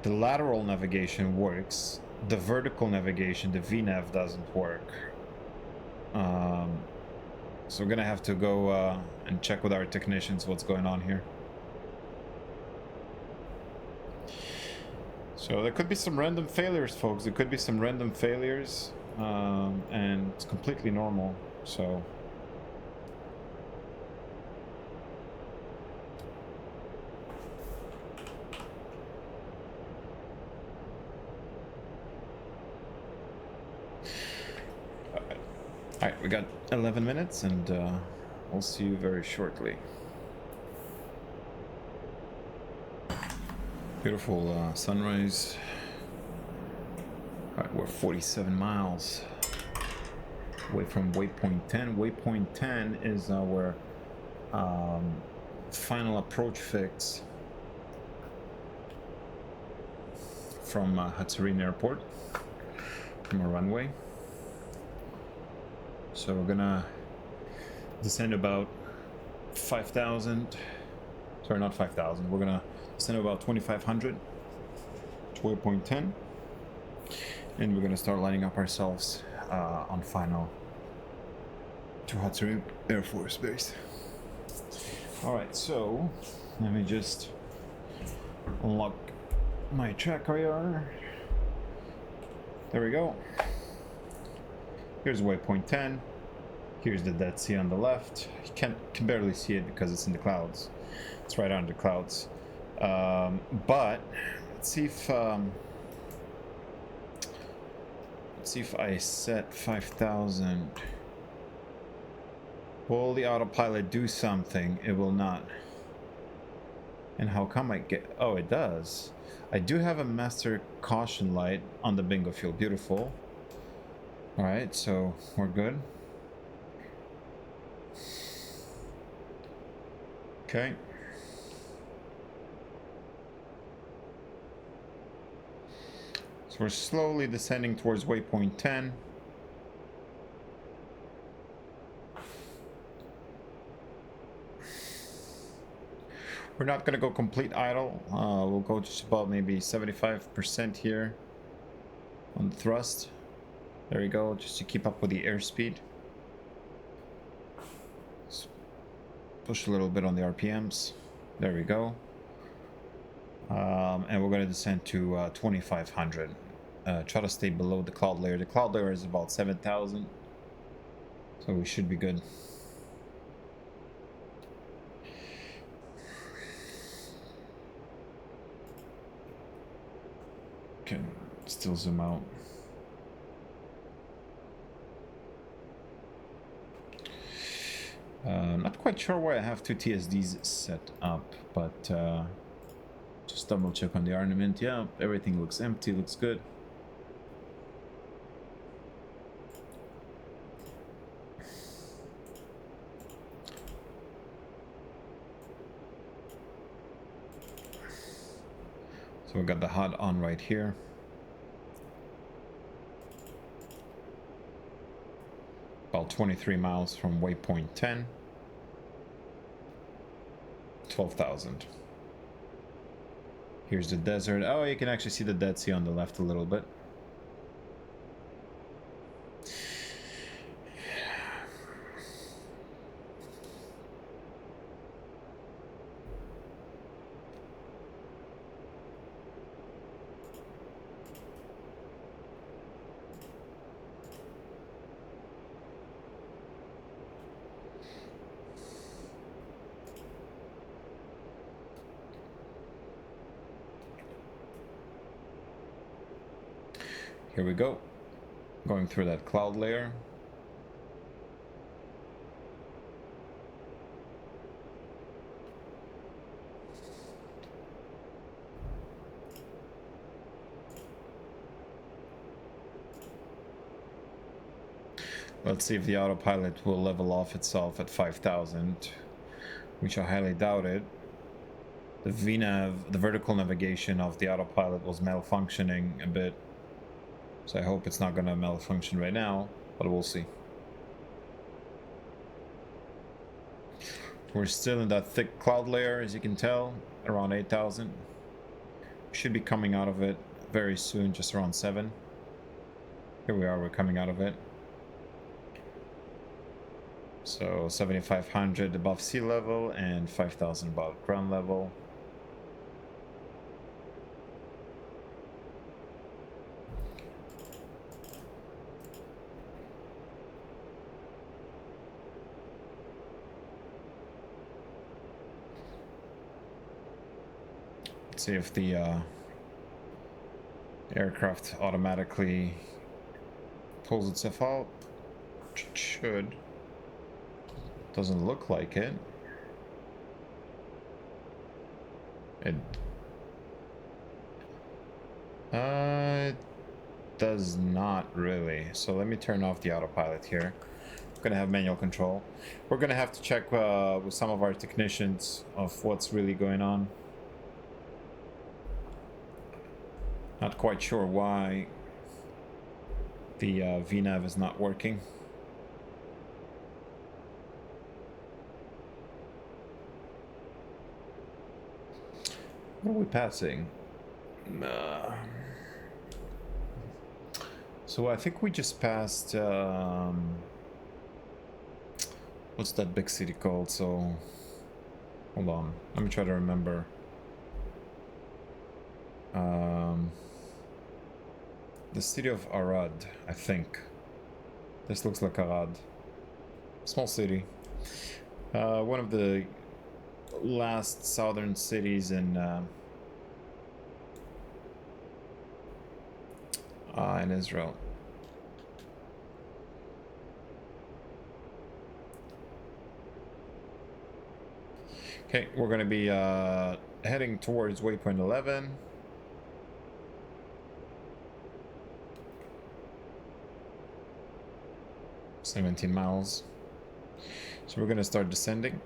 The lateral navigation works. The vertical navigation, the VNav, doesn't work. So we're gonna have to go and check with our technicians what's going on here. So there could be some random failures, folks. There could be some random failures. And it's completely normal, so alright, we got 11 minutes and we'll see you very shortly. Beautiful sunrise. Alright, we're 47 miles. away from waypoint 10. Waypoint 10 is our final approach fix from Hatzerim Airport, from a runway. So we're gonna descend about 5,000. Sorry, not 5,000. We're gonna descend about 2,500 to waypoint 10, and we're gonna start lining up ourselves on final to Hatzerim Air Force Base. All right, so let me just unlock my track IR. There we go. Here's waypoint 10. Here's the Dead Sea on the left. You can barely see it because it's in the clouds. It's right under the clouds. But let's see if I set 5,000. Will the autopilot do something? It will not. And how come I get... Oh, it does. I do have a master caution light on the bingo field. Beautiful. Alright, so we're good. Okay. So we're slowly descending towards waypoint 10. We're not going to go complete idle. We'll go just about maybe 75% here on the thrust. There we go, just to keep up with the airspeed. Let's push a little bit on the RPMs. There we go. And we're going to descend to 2,500. Try to stay below the cloud layer. The cloud layer is about 7,000. So we should be good. Can still zoom out. Not quite sure why I have two TSDs set up, but just double check on the armament. Yeah, everything looks empty, looks good. So we got the HUD on right here. About 23 miles from waypoint 10. 12,000. Here's the desert. Oh, you can actually see the Dead Sea on the left a little bit. Here we go, going through that cloud layer. Let's see if the autopilot will level off itself at 5,000, which I highly doubt it. The VNAV, the vertical navigation of the autopilot was malfunctioning a bit. So I hope it's not going to malfunction right now, but we'll see. We're still in that thick cloud layer, as you can tell, around 8,000. Should be coming out of it very soon, just around 7. Here we are, we're coming out of it. So 7,500 above sea level and 5,000 above ground level. See if the aircraft automatically pulls itself out. It should. Doesn't look like it. does not really. So let me turn off the autopilot here. I'm gonna have manual control. We're gonna have to check with some of our technicians of what's really going on. Not quite sure why the VNAV is not working. What are we passing? So I think we just passed what's that big city called? So hold on, let me try to remember. The city of Arad, I think. This looks like Arad. Small city. One of the last southern cities in Israel. Okay, we're going to be heading towards waypoint 11. $17 miles. So we're going to start descending.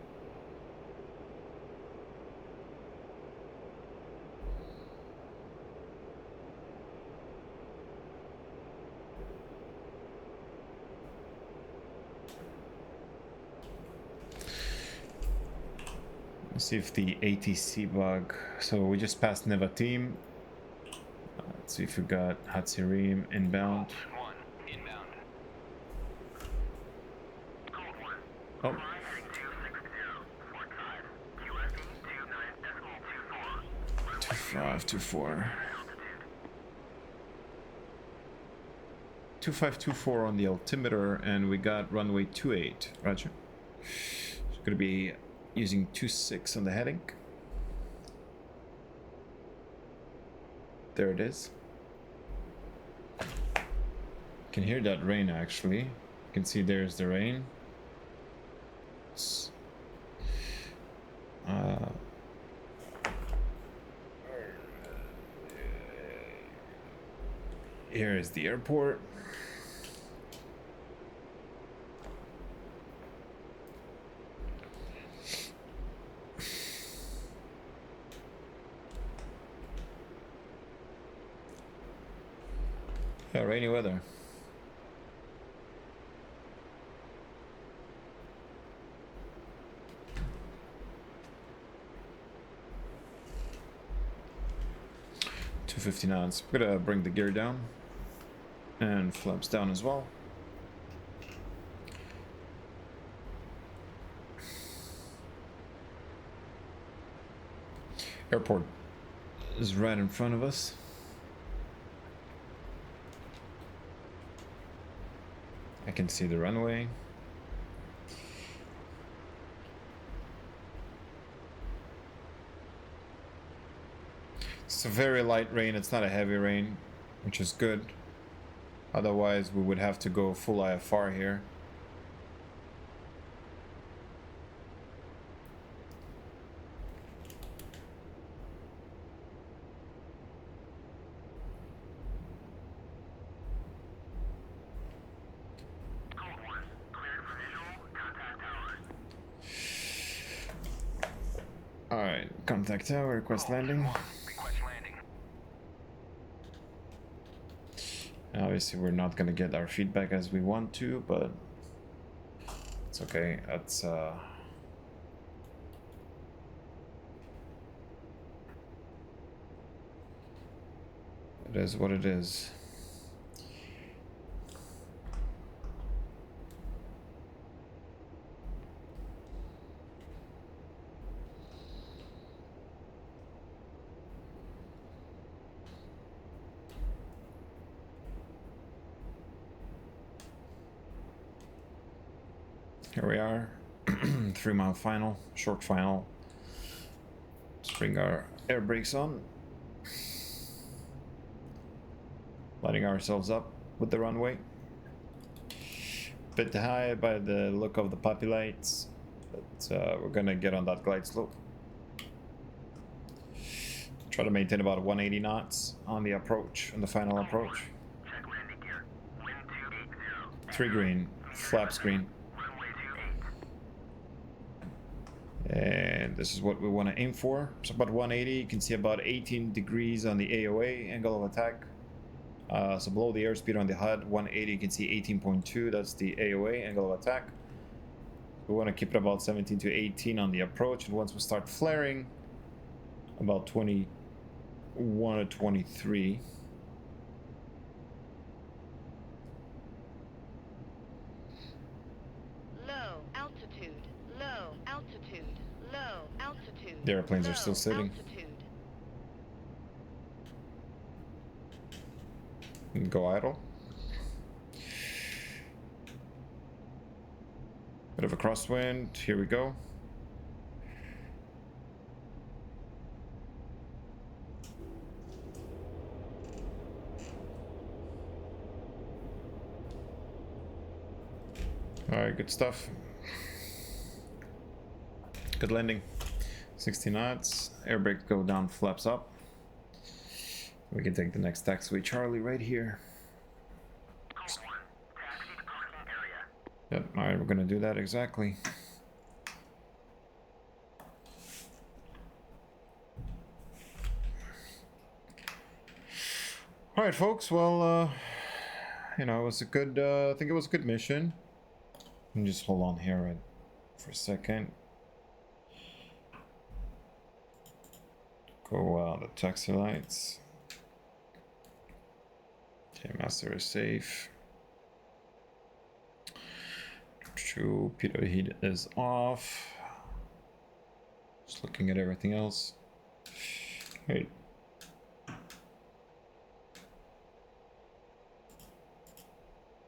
Let's see if the ATC bug. So we just passed Nevatim. Let's see if we got Hatzerim inbound. One, inbound. Oh. 2524. 2524 on the altimeter, and we got runway 28. Roger. So gonna be using 26 on the heading. There it is. Can hear that rain actually. You can see there's the rain. Here is the airport. Yeah, rainy weather. .250 knots. I'm gonna bring the gear down and flaps down as well. Airport is right in front of us. I can see the runway. It's a very light rain, it's not a heavy rain, which is good. Otherwise we would have to go full IFR here. Alright, contact tower, request landing. Request landing. Obviously we're not gonna get our feedback as we want to, but it's okay. That's it is what it is. Here we are, 3 mile final, short final. Let's bring our air brakes on. Lighting ourselves up with the runway. Bit high by the look of the puppy lights, but we're gonna get on that glide slope. Try to maintain about 180 knots on the approach, on the final approach. Check 3 green, flaps green. And this is what we want to aim for. So about 180, you can see about 18 degrees on the AOA, angle of attack. So below the airspeed on the HUD, 180, you can see 18.2, that's the AOA, angle of attack. We want to keep it about 17 to 18 on the approach, and once we start flaring, about 21 to 23. Low altitude, low altitude, low altitude. The airplanes are still low sitting. Altitude. And go idle. Bit of a crosswind, here we go. Alright, good stuff. Good landing. 60 knots. Air brakes go down, flaps up. We can take the next taxiway Charlie right here. Yep, alright, we're gonna do that exactly. Alright folks, well you know, it was a good I think it was a good mission. Let me just hold on here right for a second. Go the taxi lights. Okay, master is safe. True, pitot heat is off. Just looking at everything else. Hey.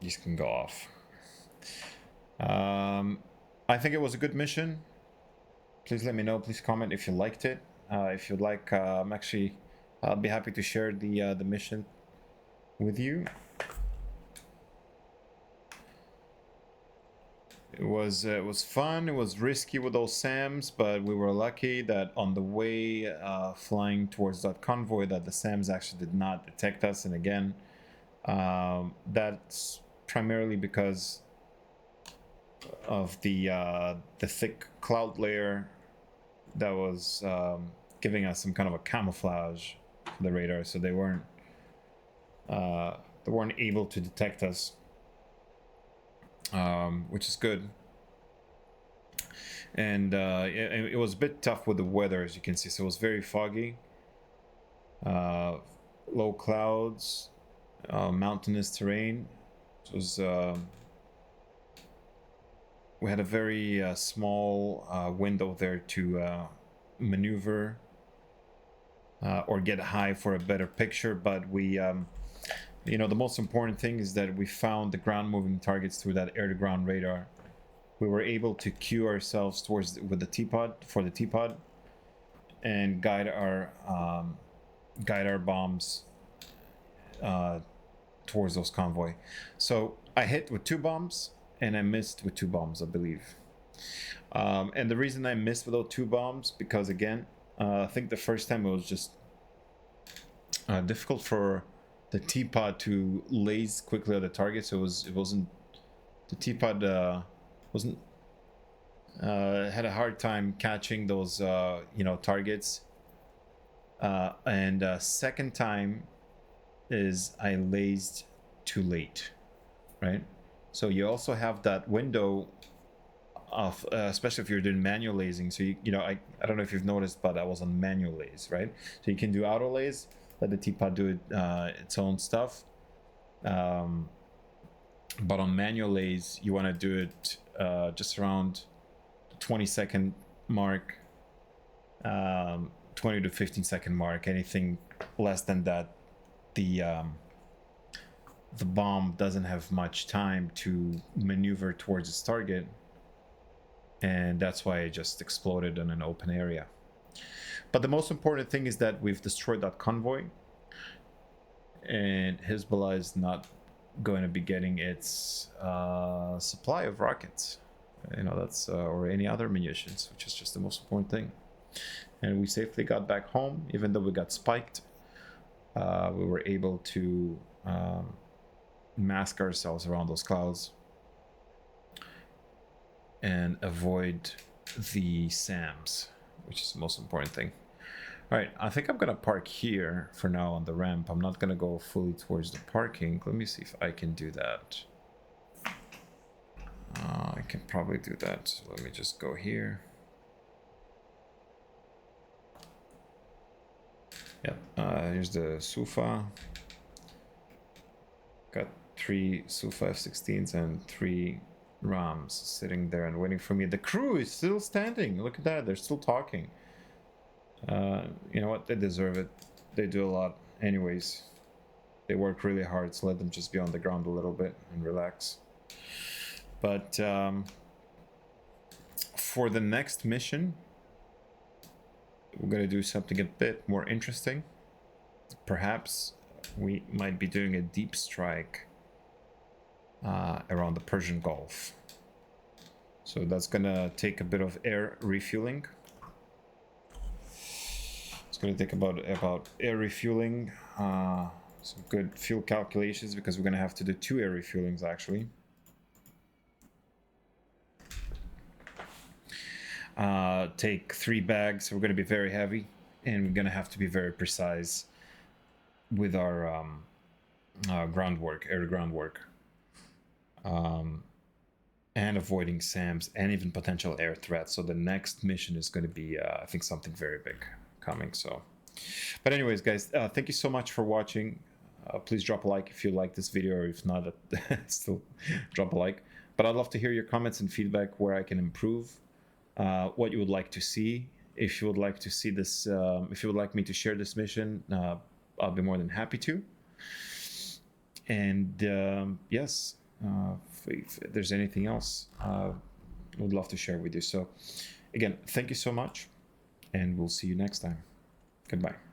These can go off. I think it was a good mission. Please let me know. Please comment if you liked it. If you'd like, I'll be happy to share the mission with you. It was fun. It was risky with those SAMs, but we were lucky that on the way flying towards that convoy, that the SAMs actually did not detect us. And again, that's primarily because of the thick cloud layer that was giving us some kind of a camouflage for the radar, so they weren't able to detect us, which is good. And it was a bit tough with the weather, as you can see. So it was very foggy, low clouds, mountainous terrain. It was we had a very small window there to maneuver or get high for a better picture, but we you know, the most important thing is that we found the ground moving targets through that air to ground radar. We were able to cue ourselves towards with the T-pod for the T-pod and guide our bombs towards those convoy. So I hit with 2 bombs and I missed with 2 bombs, I believe. And the reason I missed with those 2 bombs, because again, I think the first time it was just difficult for the T-pod to laze quickly at the target, so it wasn't the T-pod wasn't had a hard time catching those you know, targets. And second time is I lazed too late, right? So you also have that window of especially if you're doing manual lasing. So you know, I don't know if you've noticed, but I was on manual laze, right? So you can do auto laze, let the T-pod do its own stuff, but on manual laze you want to do it just around the 20-second mark, 20 to 15-second mark. Anything less than that, the bomb doesn't have much time to maneuver towards its target, and that's why it just exploded in an open area. But the most important thing is that we've destroyed that convoy, and Hezbollah is not going to be getting its supply of rockets, you know, that's or any other munitions, which is just the most important thing. And we safely got back home, even though we got spiked. We were able to mask ourselves around those clouds and avoid the SAMs, which is the most important thing. All right, I think I'm gonna park here for now on the ramp. I'm not gonna go fully towards the parking. Let me see if I can do that. I can probably do that. So let me just go here. Yep, here's the Sufa. Got 3 Sufa F-16s and 3 Rams sitting there and waiting for me. The crew is still standing. Look at that, they're still talking. You know what, they deserve it. They do a lot anyways. They work really hard, so let them just be on the ground a little bit and relax. But for the next mission, we're going to do something a bit more interesting. Perhaps we might be doing a deep strike around the Persian Gulf. So that's going to take a bit of air refueling. It's going to take about air refueling, some good fuel calculations, because we're going to have to do 2 air refuelings actually. Take 3 bags. We're going to be very heavy, and we're going to have to be very precise with our groundwork, air groundwork, and avoiding SAMs and even potential air threats. So the next mission is going to be, I think, something very big coming. So, but anyways, guys, thank you so much for watching. Please drop a like if you like this video, or if not, still drop a like. But I'd love to hear your comments and feedback where I can improve. What you would like to see. If you would like to see this, if you would like me to share this mission, I'll be more than happy to. And yes, if there's anything else, I would love to share with you. So again, thank you so much, and we'll see you next time. Goodbye.